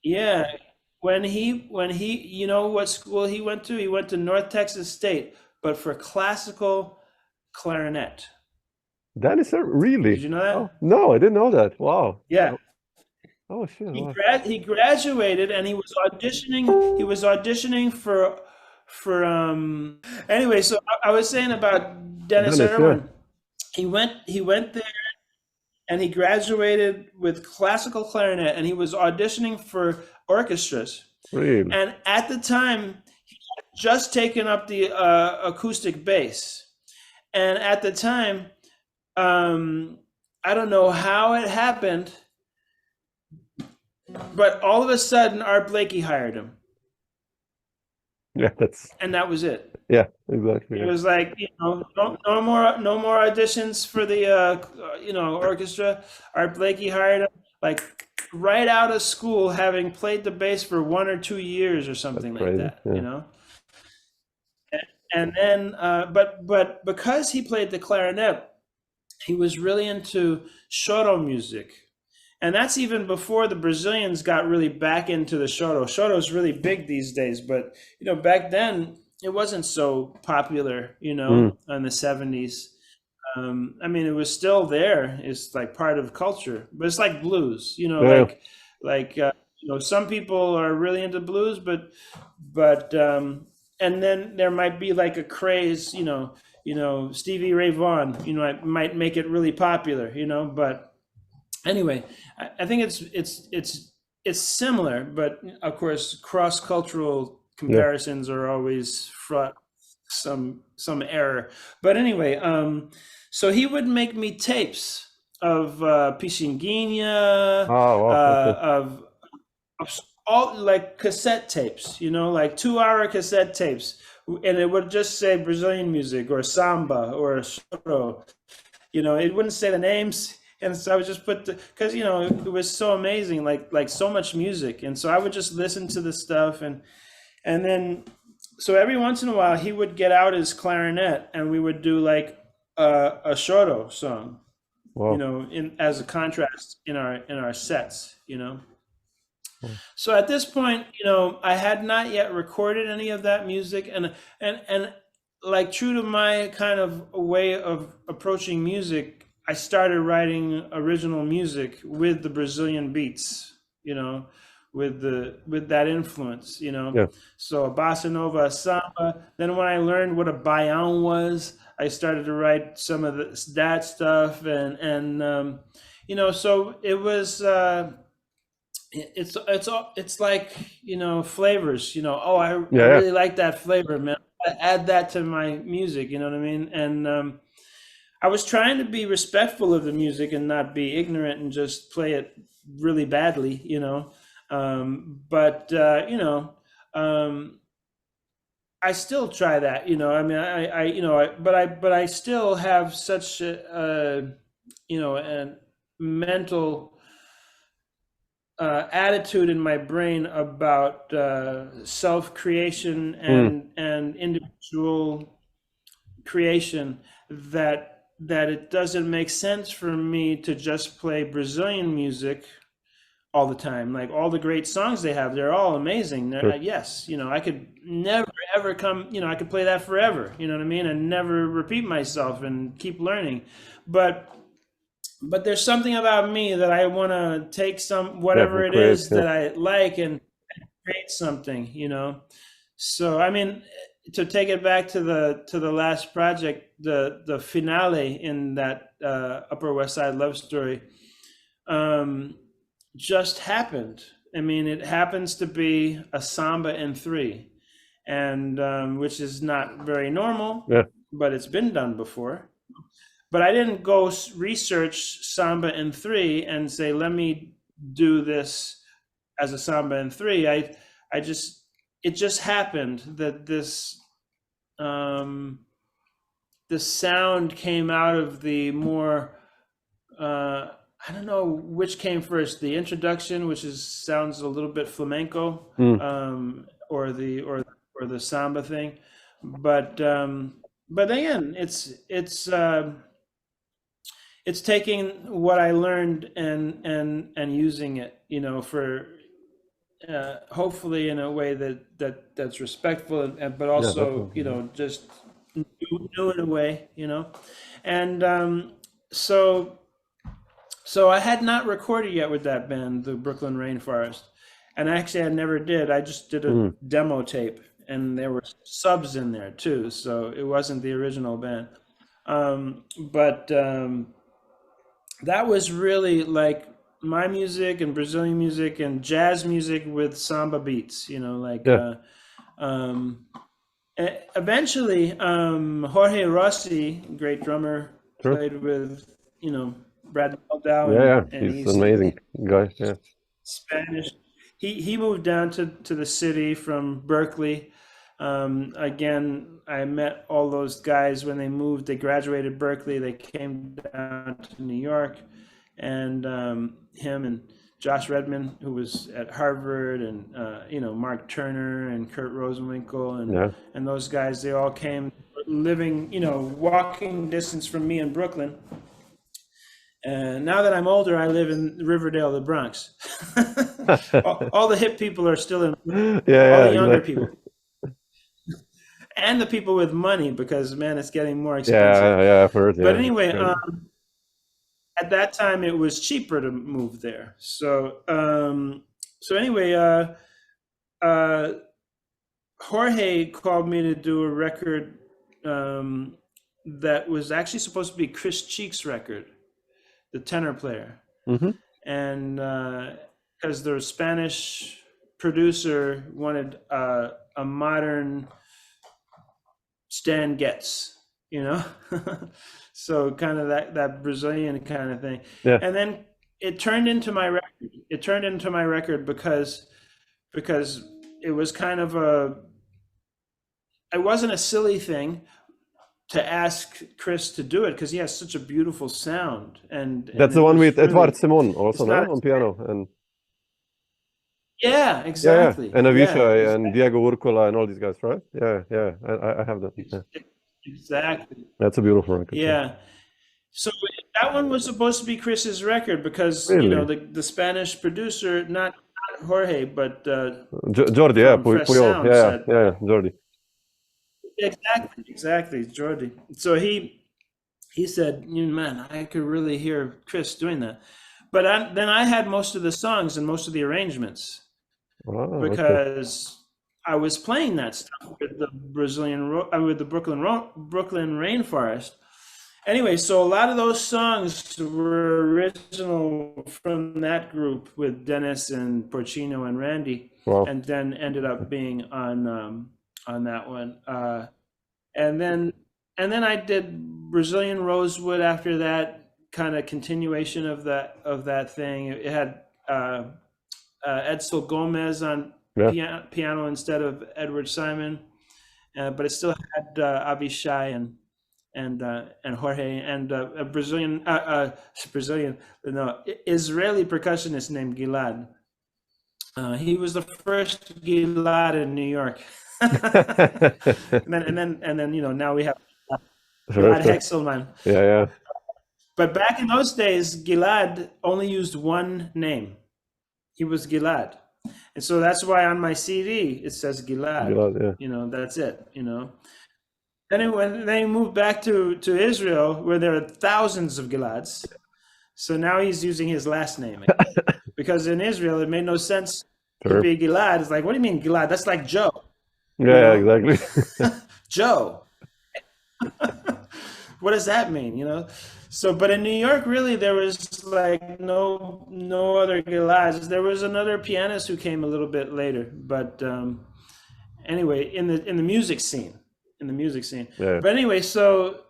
Yeah. When he, you know what school he went to? He went to North Texas State, but for classical clarinet. That is really? Did you know that? Oh, no, I didn't know that. Wow. Yeah. Oh shit. He graduated, and he was auditioning. He was auditioning for anyway. So I was saying about Dennis Irwin. Yeah. He went there, and he graduated with classical clarinet, and he was auditioning for orchestras. Really? And at the time, he had just taken up the acoustic bass, and at the time, I don't know how it happened, but all of a sudden Art Blakey hired him. Yeah, and that was it. Yeah, exactly. It was like, you know, no more auditions for the you know, orchestra. Art Blakey hired him like right out of school, having played the bass for 1 or 2 years or something like that. Yeah. You know. And then, but because he played the clarinet, he was really into choro music. And that's even before the Brazilians got really back into the choro. Choro is really big these days, but back then it wasn't so popular, in the 70s. I mean, it was still there. It's like part of culture, but it's like blues, some people are really into blues, but and then there might be like a craze, Stevie Ray Vaughan, it might make it really popular, but anyway, I think it's similar, but of course, cross-cultural comparisons are always fraught some error. But anyway, so he would make me tapes of Pichinguinha, of all like cassette tapes, like 2-hour cassette tapes, and it would just say Brazilian music or samba or choro. It wouldn't say the names. And so I would just put because it was so amazing, like so much music, and so I would just listen to the stuff, and then so every once in a while he would get out his clarinet, and we would do like a choro song, Wow. as a contrast in our sets, So at this point, I had not yet recorded any of that music, and like true to my kind of way of approaching music, I started writing original music with the Brazilian beats, with that influence, So a bossa nova, a samba. Then when I learned what a baião was, I started to write some of that stuff, and so it was. It's like flavors. I really like that flavor, man. I add that to my music. You know what I mean? And I was trying to be respectful of the music and not be ignorant and just play it really badly, I still try that, I mean, but I still have such a mental attitude in my brain about self-creation and individual creation that it doesn't make sense for me to just play Brazilian music all the time. Like all the great songs they have, they're all amazing. Yes, I could never ever I could play that forever, you know what I mean, and never repeat myself and keep learning. But there's something about me that I want to take whatever it is that I like and create something, So I mean, to take it back to the last project, the finale in that Upper West Side love story, just happened. I mean, it happens to be a samba in 3, and which is not very normal, but it's been done before. But I didn't go research samba in 3 and say, let me do this as a samba in 3. It just happened that this sound came out of the more I don't know which came first, the introduction, which sounds a little bit flamenco, or the samba thing, but again, it's taking what I learned and using it, for hopefully in a way that's respectful, but also just new in a way, and so I had not recorded yet with that band, the Brooklyn Rainforest, and actually I never did. I just did a demo tape, and there were subs in there too, so it wasn't the original band, but that was really like my music and Brazilian music and jazz music with samba beats, eventually Jorge Rossi, great drummer, played with Brad Meldau, and he's an amazing guy. Spanish. He moved down to the city from Berkeley. Again, I met all those guys when they moved. They graduated Berkeley. They came down to New York, and him and Josh Redman, who was at Harvard, and Mark Turner and Kurt Rosenwinkel, and those guys. They all came living, walking distance from me in Brooklyn. And now that I'm older, I live in Riverdale, the Bronx. all the hip people are still in. All the younger people. And the people with money, because man, it's getting more expensive. Yeah, I've heard. But anyway, at that time it was cheaper to move there. So anyway, Jorge called me to do a record that was actually supposed to be Chris Cheek's record, the tenor player, and because the Spanish producer wanted a modern Stan Getz, you know, so kind of that Brazilian kind of thing. Yeah. And then it turned into my record. It turned into my record because it was kind of it wasn't a silly thing to ask Chris to do it, because he has such a beautiful sound. And that's the one with Edward Simon also, no? On piano. And yeah, exactly. And Avishai and Diego Urcola and all these guys, right? Yeah. I have that. Yeah. Exactly. That's a beautiful record. Yeah. So that one was supposed to be Chris's record because, Really? you know, the Spanish producer, not Jorge, but Jordi, yeah, Puyol. Yeah, Jordi. Exactly, Jordi. So he said, man, I could really hear Chris doing that. But then I had most of the songs and most of the arrangements, because I was playing that stuff with the with the Brooklyn Rainforest. Anyway, so a lot of those songs were original from that group with Dennis and Porcino and Randy, and then ended up being on that one. And then I did Brazilian Rosewood after that, kind of continuation of that thing. It had Edsel Gomez on piano instead of Edward Simon, but it still had Avishai and Jorge and a Israeli percussionist named Gilad. He was the first Gilad in New York. and then now we have Gilad Hexelman. Yeah. But back in those days, Gilad only used one name. He was Gilad. And so that's why on my CD it says Gilad. That's it, Then when they moved back to Israel, where there are thousands of Gilads, so now he's using his last name again. Because in Israel it made no sense to be Gilad. It's like, what do you mean Gilad? That's like Joe. Yeah, exactly. Joe. What does that mean? So, but in New York, really, there was like no other Gilads. There was another pianist who came a little bit later, but anyway, in the music scene. Yeah. But anyway, so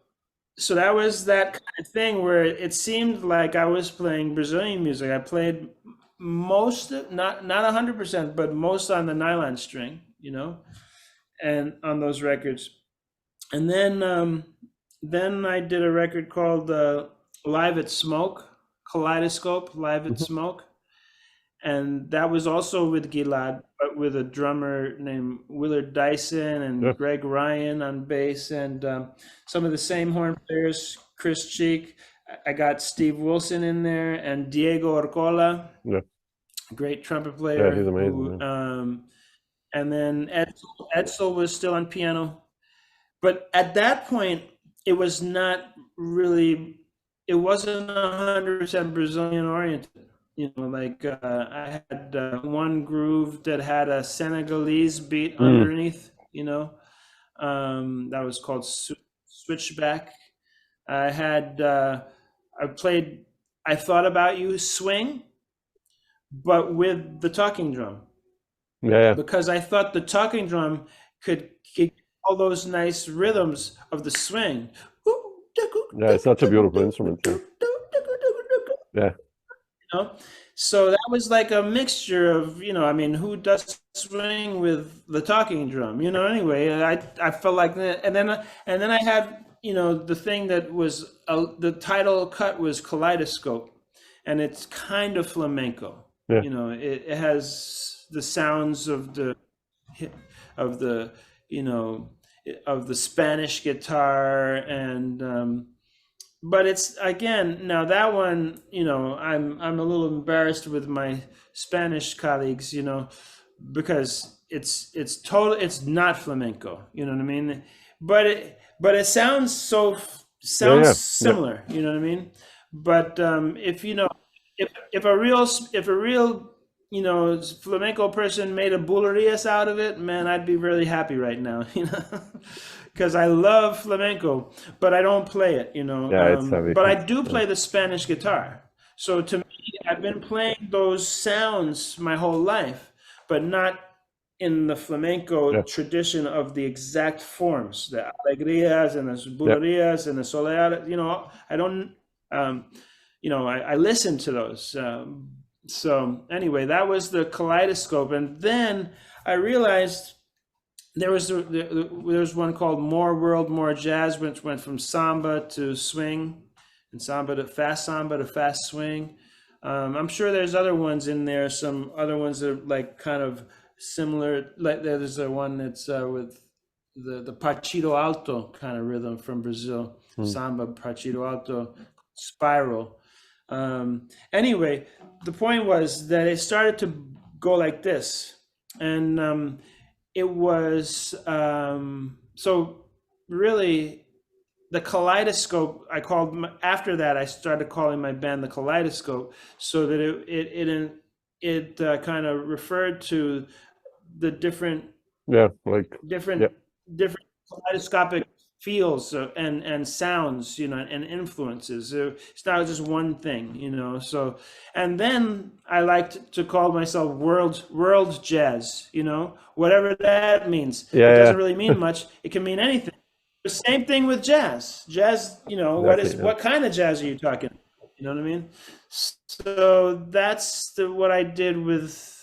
that was that kind of thing where it seemed like I was playing Brazilian music. I played most, not 100%, but most on the nylon string, and on those records. And then I did a record called Live at Smoke, Kaleidoscope, Live at Smoke. And that was also with Gilad, but with a drummer named Willard Dyson and Greg Ryan on bass, and some of the same horn players, Chris Cheek. I got Steve Wilson in there, and Diego Urcola, great trumpet player. Yeah, he's amazing. And then Edsel was still on piano. But at that point, it wasn't 100% Brazilian oriented. I had one groove that had a Senegalese beat underneath, that was called Switchback. I played I Thought About You swing, but with the talking drum. Yeah. Because I thought the talking drum could get all those nice rhythms of the swing. Yeah, it's such a beautiful instrument. Yeah. So that was like a mixture of, who does swing with the talking drum, anyway, I felt like that. And then I had, the thing that was, the title cut was Kaleidoscope, and it's kind of flamenco. Yeah. It has the sounds of the Spanish guitar and but it's again now that one, I'm a little embarrassed with my Spanish colleagues, because it's not flamenco, you know what I mean? But it sounds Yeah. similar, you know what I mean? But if a real flamenco person made a bulerías out of it, man, I'd be really happy right now, because I love flamenco, but I don't play it, Yeah, it's heavy. but I do play the Spanish guitar. So to me, I've been playing those sounds my whole life, but not in the flamenco tradition of the exact forms, the alegrías and the bulerías and the soleadas. I don't, I listen to those. So anyway, that was the kaleidoscope, and then I realized there was one called More World, More Jazz, which went from samba to swing, and fast samba to fast swing. I'm sure there's other ones in there. Some other ones that are like kind of similar. Like there's a one that's with the partido alto kind of rhythm from Brazil, samba partido alto, spiral. Anyway, the point was that it started to go like this, and it was so really the kaleidoscope. After that I started calling my band the Kaleidoscope, so that it kind of referred to the different kaleidoscopic feels and sounds, and influences. It's not just one thing, so. And then I liked to call myself world jazz, whatever that means. It doesn't really mean much. It can mean anything. The same thing with jazz. What kind of jazz are you talking? You know what I mean? So that's what I did with.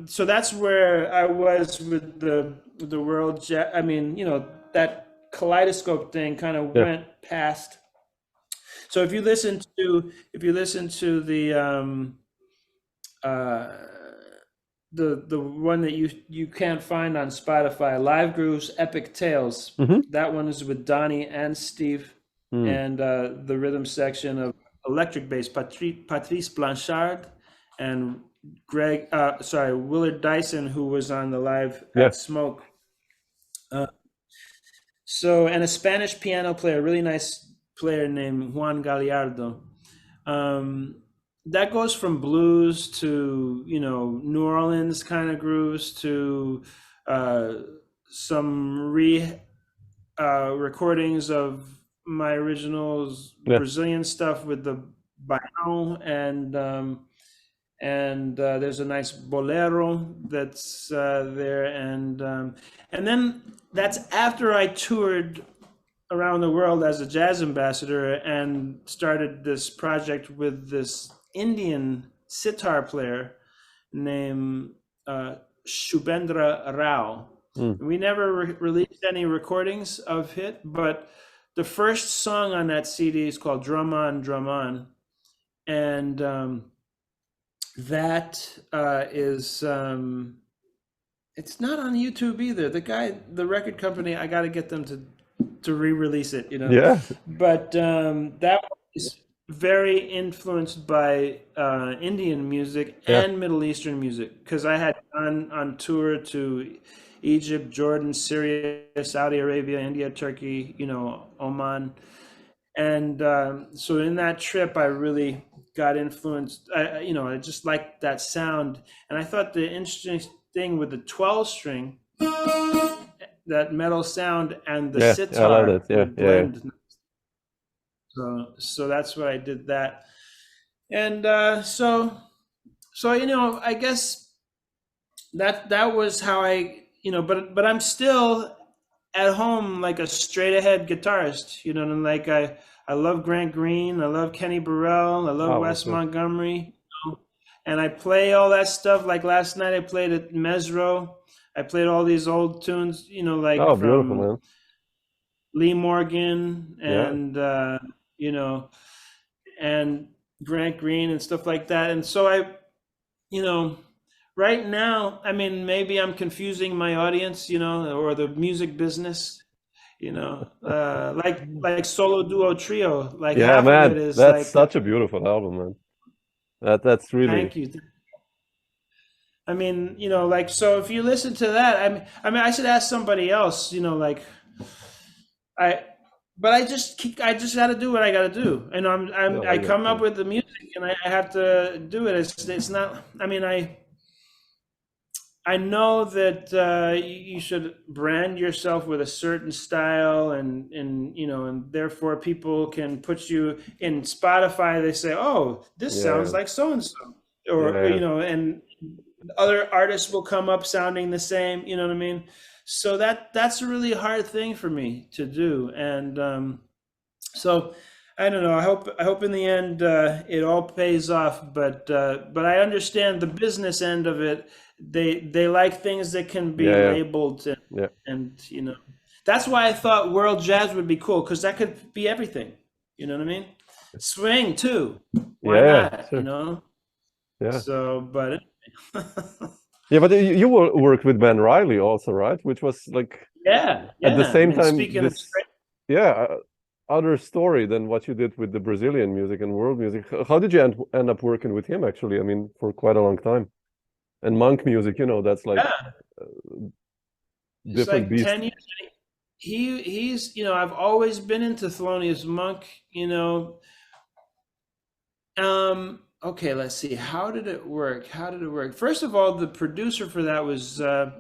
So that's where I was with the world jazz. I mean, that kaleidoscope thing kind of went past. So if you listen to the one that you can't find on Spotify, Live Grooves Epic Tales, that one is with Donny and Steve, and the rhythm section of electric bass, Patrice Blanchard and Willard Dyson, who was on the Live at Smoke. And a Spanish piano player, really nice player named Juan Gallardo. That goes from blues to, New Orleans kind of grooves to some recordings of my originals, Brazilian stuff with the baião, and there's a nice bolero that's there, and then that's after I toured around the world as a jazz ambassador and started this project with this Indian sitar player named Shubhendra Rao. We never released any recordings of it, but the first song on that CD is called Drum On, Drum On, and that is it's not on YouTube either. The record company, I got to get them to re-release it, But that was very influenced by Indian music and Middle Eastern music, because I had gone on tour to Egypt, Jordan, Syria, Saudi Arabia, India, Turkey, Oman. And so in that trip, I really got influenced. I just liked that sound. And I thought the interesting thing with the 12-string, that metal sound and the sitar blend. So that's what I did that. And so I guess that was how I, but I'm still at home like a straight ahead guitarist, and like I love Grant Green, I love Kenny Burrell, I love Wes Montgomery, and I play all that stuff. Like last night I played at Mesro. I played all these old tunes, like from beautiful, man. Lee Morgan and and Grant Green and stuff like that. And so I, right now, I mean, maybe I'm confusing my audience, or the music business. you know, like solo, duo, trio. Like Yeah, half of man, it is that's like, such a beautiful album, man. That's really, thank you. I mean, you know, like, so if you listen to that, I mean, I should ask somebody else, you know, like, but I just got to do what I got to do, and no, I yeah, come up yeah. with the music, and I have to do it. It's not. I mean, I know that you should brand yourself with a certain style, and you know, and therefore people can put you in Spotify. They say, "Oh, this sounds Yeah, like so and so," or yeah, you know, and other artists will come up sounding the same. You know what I mean? So that's a really hard thing for me to do, and so I don't know. I hope in the end it all pays off. But I understand the business end of it. They like things that can be yeah, labeled, yeah, and you know, that's why I thought world jazz would be cool, because that could be everything. You know what I mean? Swing too. Why yeah, not? You sure, know. yeah. So, but Yeah, but you worked with Ben Riley also, right? Which was like yeah, at the yeah. I same mean, time speaking of this, yeah, other story than what you did with the Brazilian music and world music. How did you end up working with him actually? I mean, for quite a long time. And monk music, you know, that's like yeah, it's different like beast. 10 years. He's you know, I've always been into Thelonious Monk, you know. Okay, let's see. How did it work? First of all, the producer for that was Don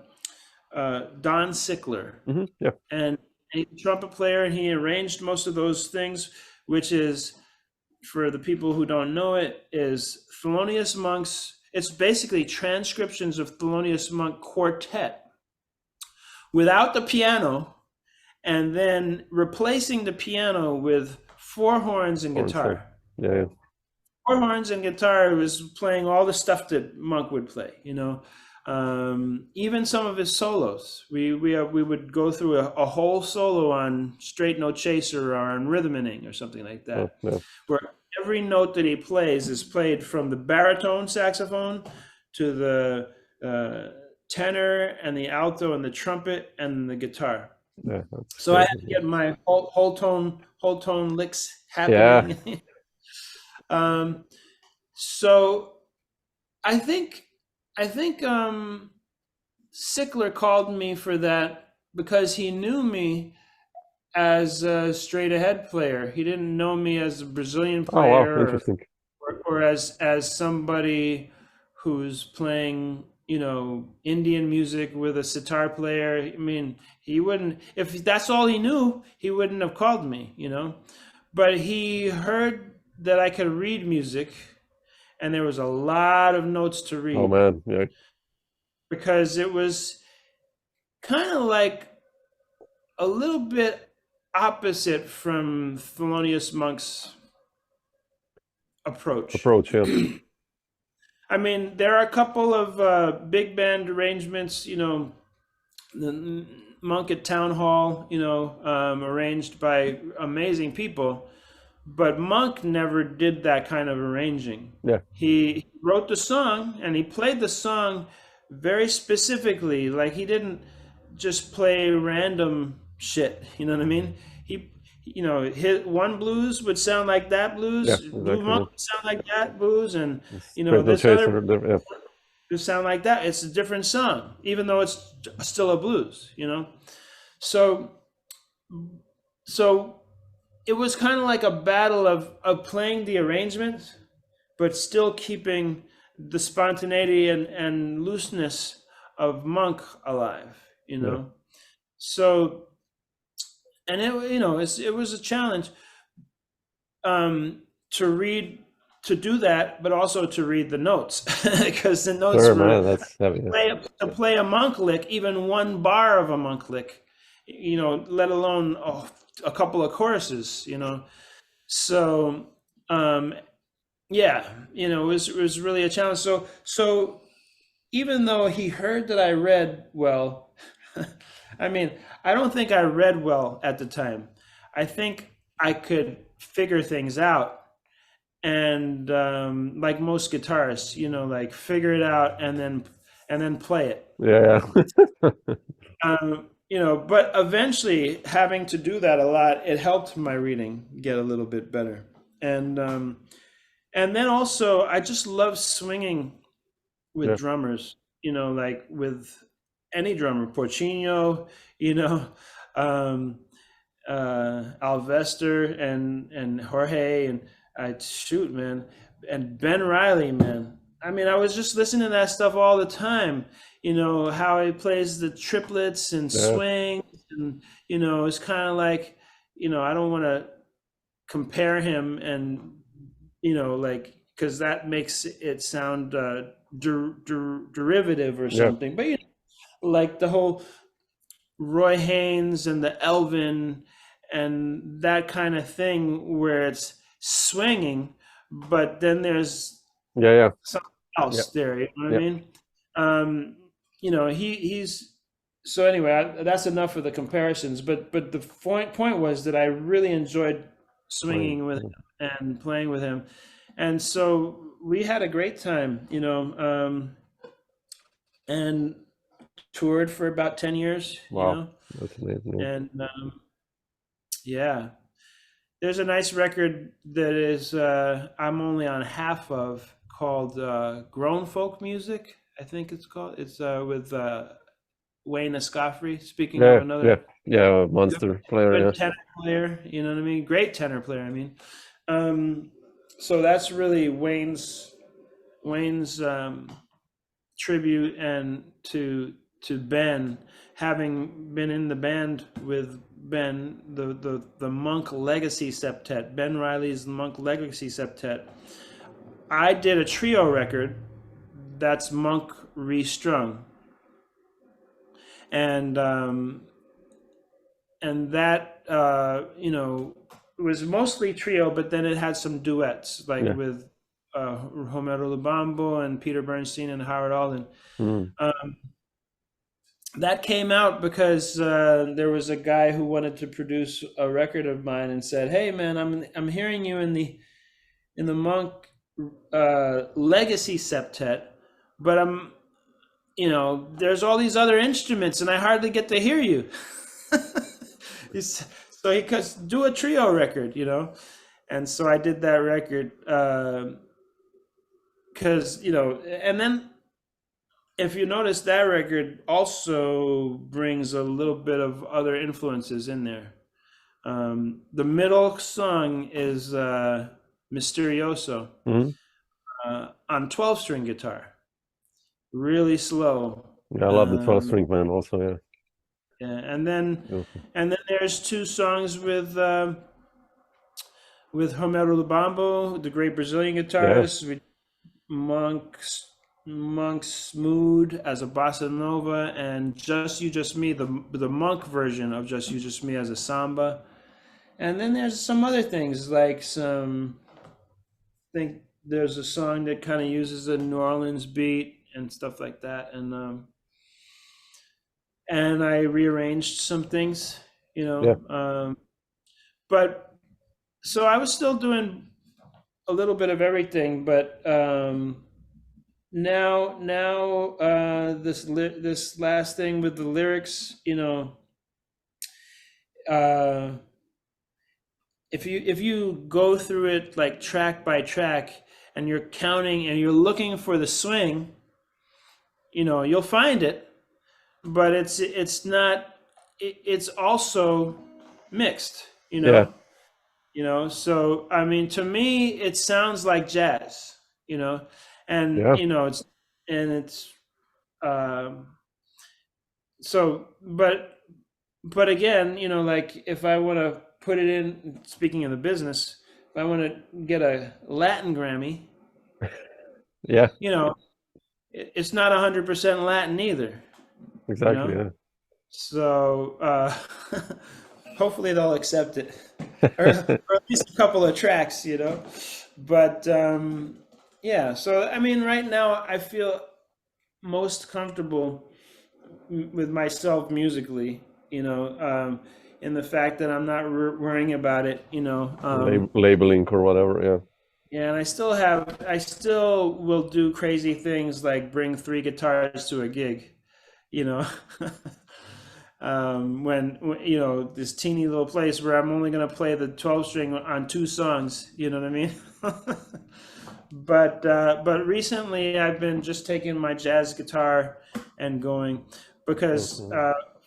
Sickler, Yeah, and he's a trumpet player, and he arranged most of those things, which is, for the people who don't know it, is Thelonious Monk's. It's basically transcriptions of Thelonious Monk quartet without the piano, and then replacing the piano with four horns and or so. guitar. Yeah, Four horns and guitar was playing all the stuff that Monk would play, you know. Even some of his solos. We would go through a whole solo on Straight No Chaser or on Rhythming or something like yeah, that, yeah. where every note that he plays is played from the baritone saxophone to the tenor and the alto and the trumpet and the guitar. Yeah, So I had to get my whole tone licks yeah, happening. So I think Sickler called me for that because he knew me as a straight ahead player. He didn't know me as a Brazilian oh wow, player, interesting. or as somebody who's playing, you know, Indian music with a sitar player. I mean, he wouldn't, if that's all he knew, he wouldn't have called me, you know. But he heard that I could read music, and there was a lot of notes to read, Oh man, yeah, because it was kind of like a little bit opposite from Thelonious Monk's approach. yeah. I mean, there are a couple of big band arrangements, you know, the Monk at Town Hall, you know, arranged by amazing people. But Monk never did that kind of arranging. Yeah. He wrote the song and he played the song very specifically. Like, he didn't just play random shit. You know what I mean? He, you know, his one blues would sound like that blues. Yeah, Blue exactly. Monk would sound like that blues, and you know, Straight No this Chaser, other yeah. would sound like that. It's a different song, even though it's still a blues. You know, so it was kind of like a battle of playing the arrangements, but still keeping the spontaneity and looseness of Monk alive, you know. Yeah. So, and it, you know, it was a challenge to do that, but also to read the notes, because the notes Sure, were man, that's heavy. to play a Monk lick, even one bar of a Monk lick, you know, let alone a couple of choruses, you know. So yeah, you know, it was really a challenge. So even though he heard that I read well, I mean, I don't think I read well at the time. I think I could figure things out, and like most guitarists, you know, like figure it out and then play it. Yeah. but eventually having to do that a lot, it helped my reading get a little bit better. And then also I just love swinging with drummers, like with any drummer, Porcino, Alvester and Jorge, and shoot, man, and Ben Riley, man. I mean, I was just listening to that stuff all the time. How he plays the triplets and swings, and it's kind of like, I don't want to compare him, and like, because that makes it sound derivative or something. But like the whole Roy Haynes and the Elvin and that kind of thing, where it's swinging, but then there's something else there. You know what I mean? He's so anyway. That's enough of the comparisons. But the point was that I really enjoyed swinging with him and playing with him, and so we had a great time. And toured for about 10 years. Wow, that's amazing. And there's a nice record that is I'm only on half of, called Grown Folk Music, I think it's called. It's with Wayne Escoffery, speaking of another monster player, tenor player, you know what I mean? Great tenor player, I mean. So that's really Wayne's tribute, and to Ben, having been in the band with Ben, the Monk Legacy Septet, Ben Riley's Monk Legacy Septet. I did a trio record that's Monk Restrung, and that it was mostly trio, but then it had some duets, like with Romero Lubambo and Peter Bernstein and Howard Alden. That came out because there was a guy who wanted to produce a record of mine and said, "Hey man, I'm hearing you in the Monk Legacy Septet, but there's all these other instruments and I hardly get to hear you." So he could do a trio record, and so I did that record because and then, if you notice, that record also brings a little bit of other influences in there. The middle song is Misterioso on 12-string guitar, really slow. I love the 12-string, man. Also, and then there's two songs with Romero Lubambo, the great Brazilian guitarist, with Monk's Mood as a bossa nova, and Just You Just Me, the Monk version of Just You Just Me, as a samba. And then there's some other things, like I think there's a song that kind of uses a New Orleans beat and stuff like that, and I rearranged some things, but so I was still doing a little bit of everything, but now this last thing with the lyrics, if you go through it like track by track, and you're counting and you're looking for the swing, you'll find it, but it's not. It's also mixed, So I mean, to me, it sounds like jazz, and it's so, but again, like, if I want to put it in, speaking of the business, if I want to get a Latin Grammy, it's not 100% Latin either. Exactly. Yeah. So hopefully they'll accept it, or at least a couple of tracks, But so I mean, right now I feel most comfortable with myself musically, in the fact that I'm not worrying about it, labeling or whatever. Yeah, and I still will do crazy things like bring 3 guitars to a gig, when this teeny little place where I'm only going to play the 12 string on 2 songs. You know what I mean? But recently I've been just taking my jazz guitar and going, because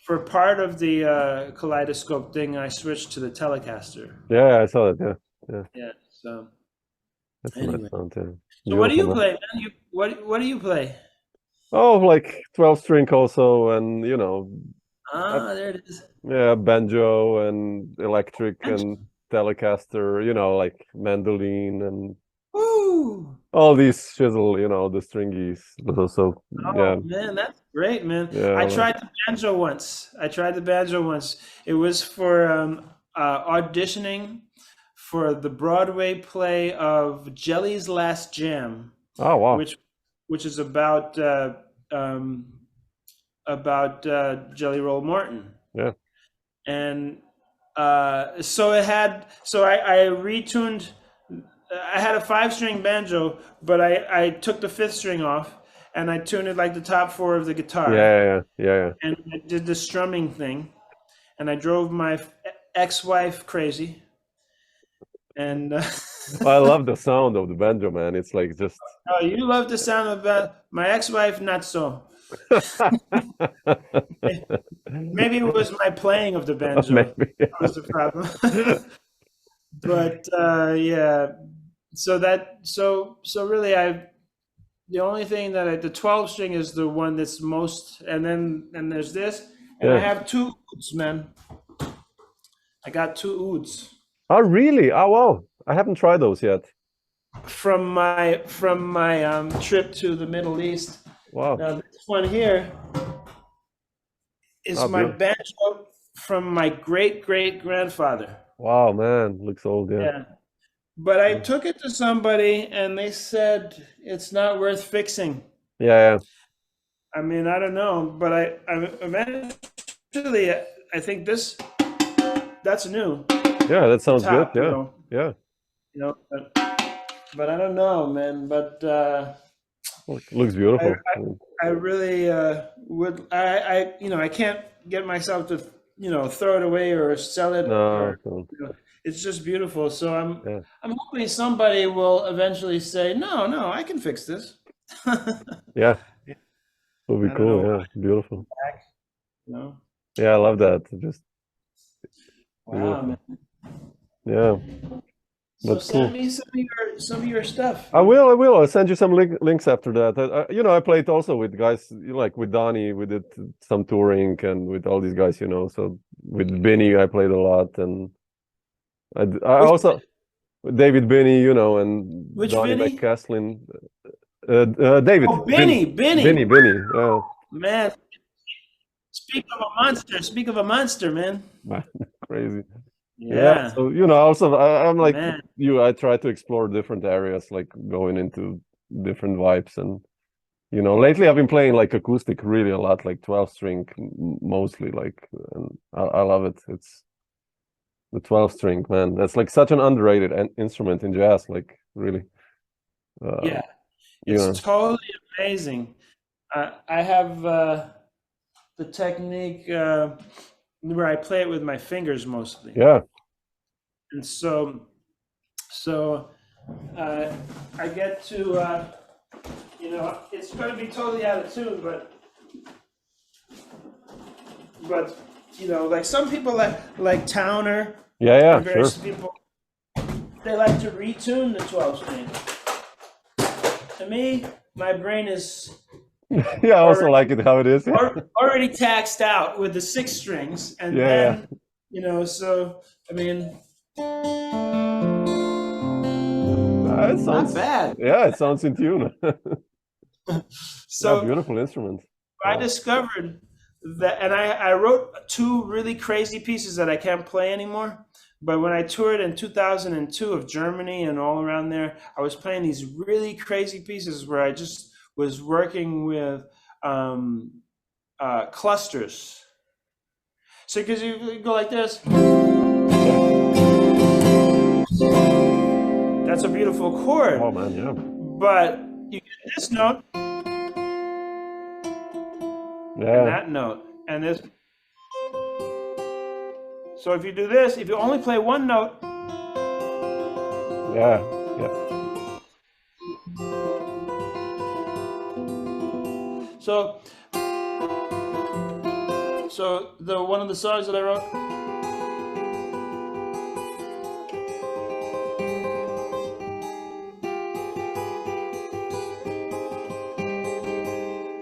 for part of the kaleidoscope thing I switched to the Telecaster. Yeah, I saw it. Yeah. So That's a anyway. nice sound, yeah. So what do you Beautiful, play, man? What do you play? Oh, like 12 string also, and There it is. yeah, banjo and electric Banjo. and Telecaster, like mandolin and Woo! all these shizzle, the stringies. So yeah, Man, that's great, man. yeah, I tried the banjo once. It was for auditioning for the Broadway play of Jelly's Last Jam. Oh wow, which is about Jelly Roll Morton. Yeah. And so I retuned. I had a 5-string banjo, but I took the 5th string off and I tuned it like the top 4 of the guitar. Yeah. And I did the strumming thing, and I drove my ex-wife crazy. And I love the sound of the banjo, man. It's like just. Oh, you love the sound of that. My ex-wife, not so. Maybe it was my playing of the banjo. Maybe. That was the problem. But yeah, so really, the only thing that the 12 string is the one that's most, and there's this, and I have 2 ouds, man. I got 2 ouds. Oh really? Oh wow! I haven't tried those yet. From my trip to the Middle East. Wow. Now this one here is my banjo from my great-great-grandfather. Wow, man, looks old, yeah. But I took it to somebody and they said it's not worth fixing. Yeah. I mean, I don't know, but I eventually I think that's new. Yeah, that sounds Top, good. Yeah. But I don't know, man. But looks beautiful. I really would. I can't get myself to throw it away or sell it. No, it's just beautiful. So I'm hoping somebody will eventually say, no, I can fix this. Yeah, it'll be cool. Yeah, beautiful. No. Yeah, I love that. Just wow, man. Yeah. So send me some of your stuff. I will. I'll send you some links after that. I played also with guys like with Donny. We did some touring and with all these guys, So with Benny, I played a lot, and I also with David Benny, and which Donny Benny? McCaslin. David. Oh, Benny. Yeah. Man, speak of a monster, man. Crazy. Yeah. So also I'm like Man. you. I try to explore different areas, like going into different vibes, and lately I've been playing like acoustic really a lot, like 12 string mostly. Like, and I love it. It's the 12 string, man. That's like such an underrated instrument in jazz. Like really. Yeah, it's totally amazing. I have the technique where I play it with my fingers mostly. Yeah. And so I get to, it's going to be totally out of tune, but like some people like Towner. Yeah, sure. People, they like to retune the 12 string. To me, my brain is. Yeah, I also like it how it is. Already taxed out with the 6 strings, and then so I mean, it sounds not bad. Yeah, it sounds in tune. So beautiful instrument. I discovered that, and I wrote 2 really crazy pieces that I can't play anymore. But when I toured in 2002 of Germany and all around there, I was playing these really crazy pieces where I just was working with clusters. So because you go like this, that's a beautiful chord. Oh man, yeah. But you get this note, and that note, and this, So if you do this, if you only play one note, Yeah. so the one of the songs that I wrote,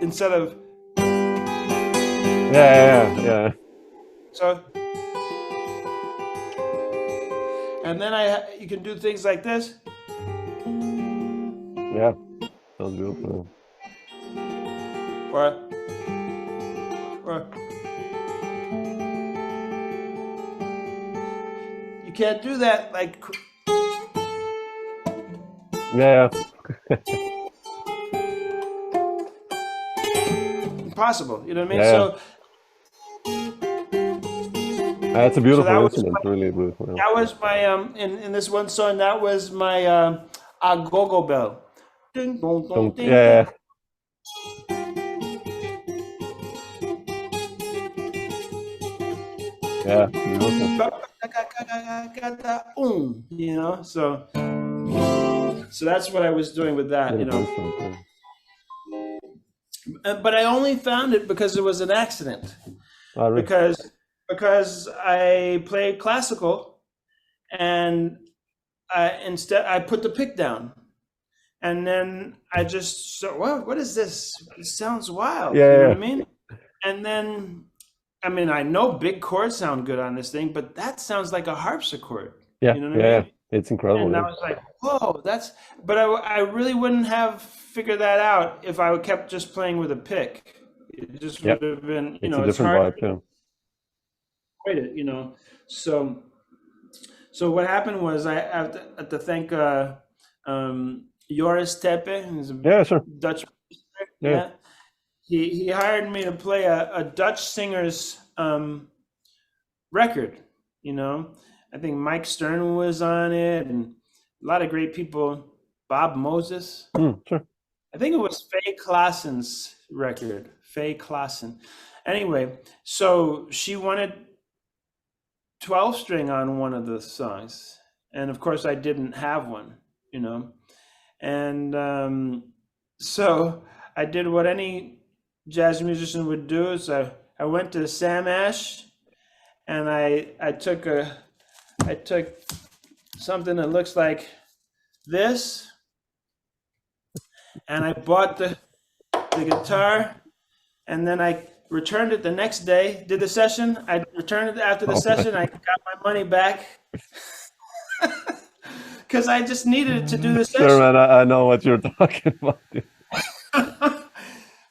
instead of Yeah. so, and then you can do things like this. Yeah. Sounds beautiful. Or you can't do that like Yeah. impossible. You know what I mean? Yeah. So It's a beautiful that was instrument, really beautiful. Yeah. that was my in this one song. That was my agogo bell. Ding, dong, dong, ding, Yeah. Yeah. Beautiful. You know, so that's what I was doing with that. You know, but I only found it because it was an accident. Really? Because I played classical, and I put the pick down, and then I just said, "Well, what is this? It sounds wild." Yeah, you know yeah. what I mean? And then, I mean, I know big chords sound good on this thing, but that sounds like a harpsichord. Yeah. You know what I Yeah. mean? It's incredible. And I Yeah. was like, "Whoa, that's." But I really wouldn't have figured that out if I kept just playing with a pick. It just Yep. would have been, It's a it's different hard vibe. Yeah. to it, So what happened was I had to thank Joris Tepe, who's a Yeah. Sure. Dutch. Yeah. He hired me to play a Dutch singer's record. You know, I think Mike Stern was on it, and a lot of great people. Bob Moses. Sure. I think it was Faye Klassen's record. Faye Klassen. Anyway, so she wanted 12 string on one of the songs, and of course I didn't have one, you know, and so I did what any jazz musician would do. Is I went to Sam Ash, and I took something that looks like this, and I bought the guitar, and then I returned it the next day, did the session. I returned it after the session. I got my money back because I just needed it to do the session. Sure, man. I know what you're talking about.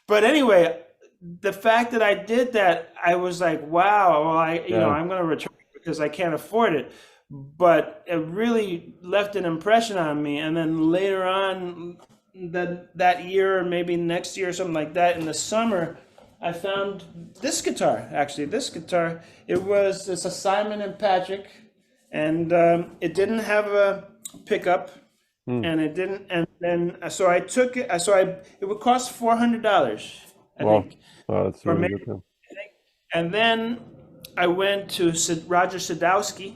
But anyway, the fact that I did that, I was like, wow, well, I'm going to return it because I can't afford it. But it really left an impression on me. And then later on that year, or maybe next year or something like that, in the summer, I found this guitar. Actually, this guitar, it's a Simon and Patrick, and it didn't have a pickup, and it didn't. And then so I took it. It would cost $400, I think. Wow, that's really good. And then I went to Roger Sadowski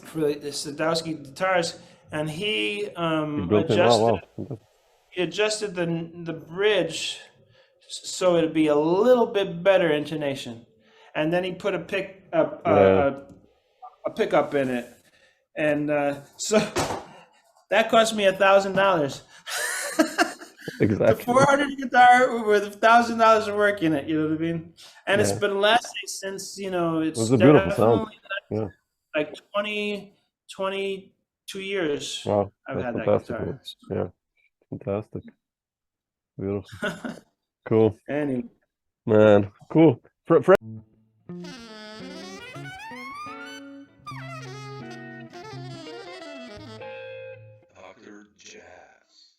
for the Sadowski guitars, and he adjusted the bridge so it'd be a little bit better intonation, and then he put a pickup in it, and so that cost me $1,000. Exactly. The 400 guitar with $1,000 of work in it. You know what I mean? And it's been lasting since. It's it was a beautiful sound. Yeah. Like 22 years. Wow, I've had fantastic. that guitar. Yeah, fantastic. Beautiful. Cool. Anyway. Man, cool. Dr. Jazz.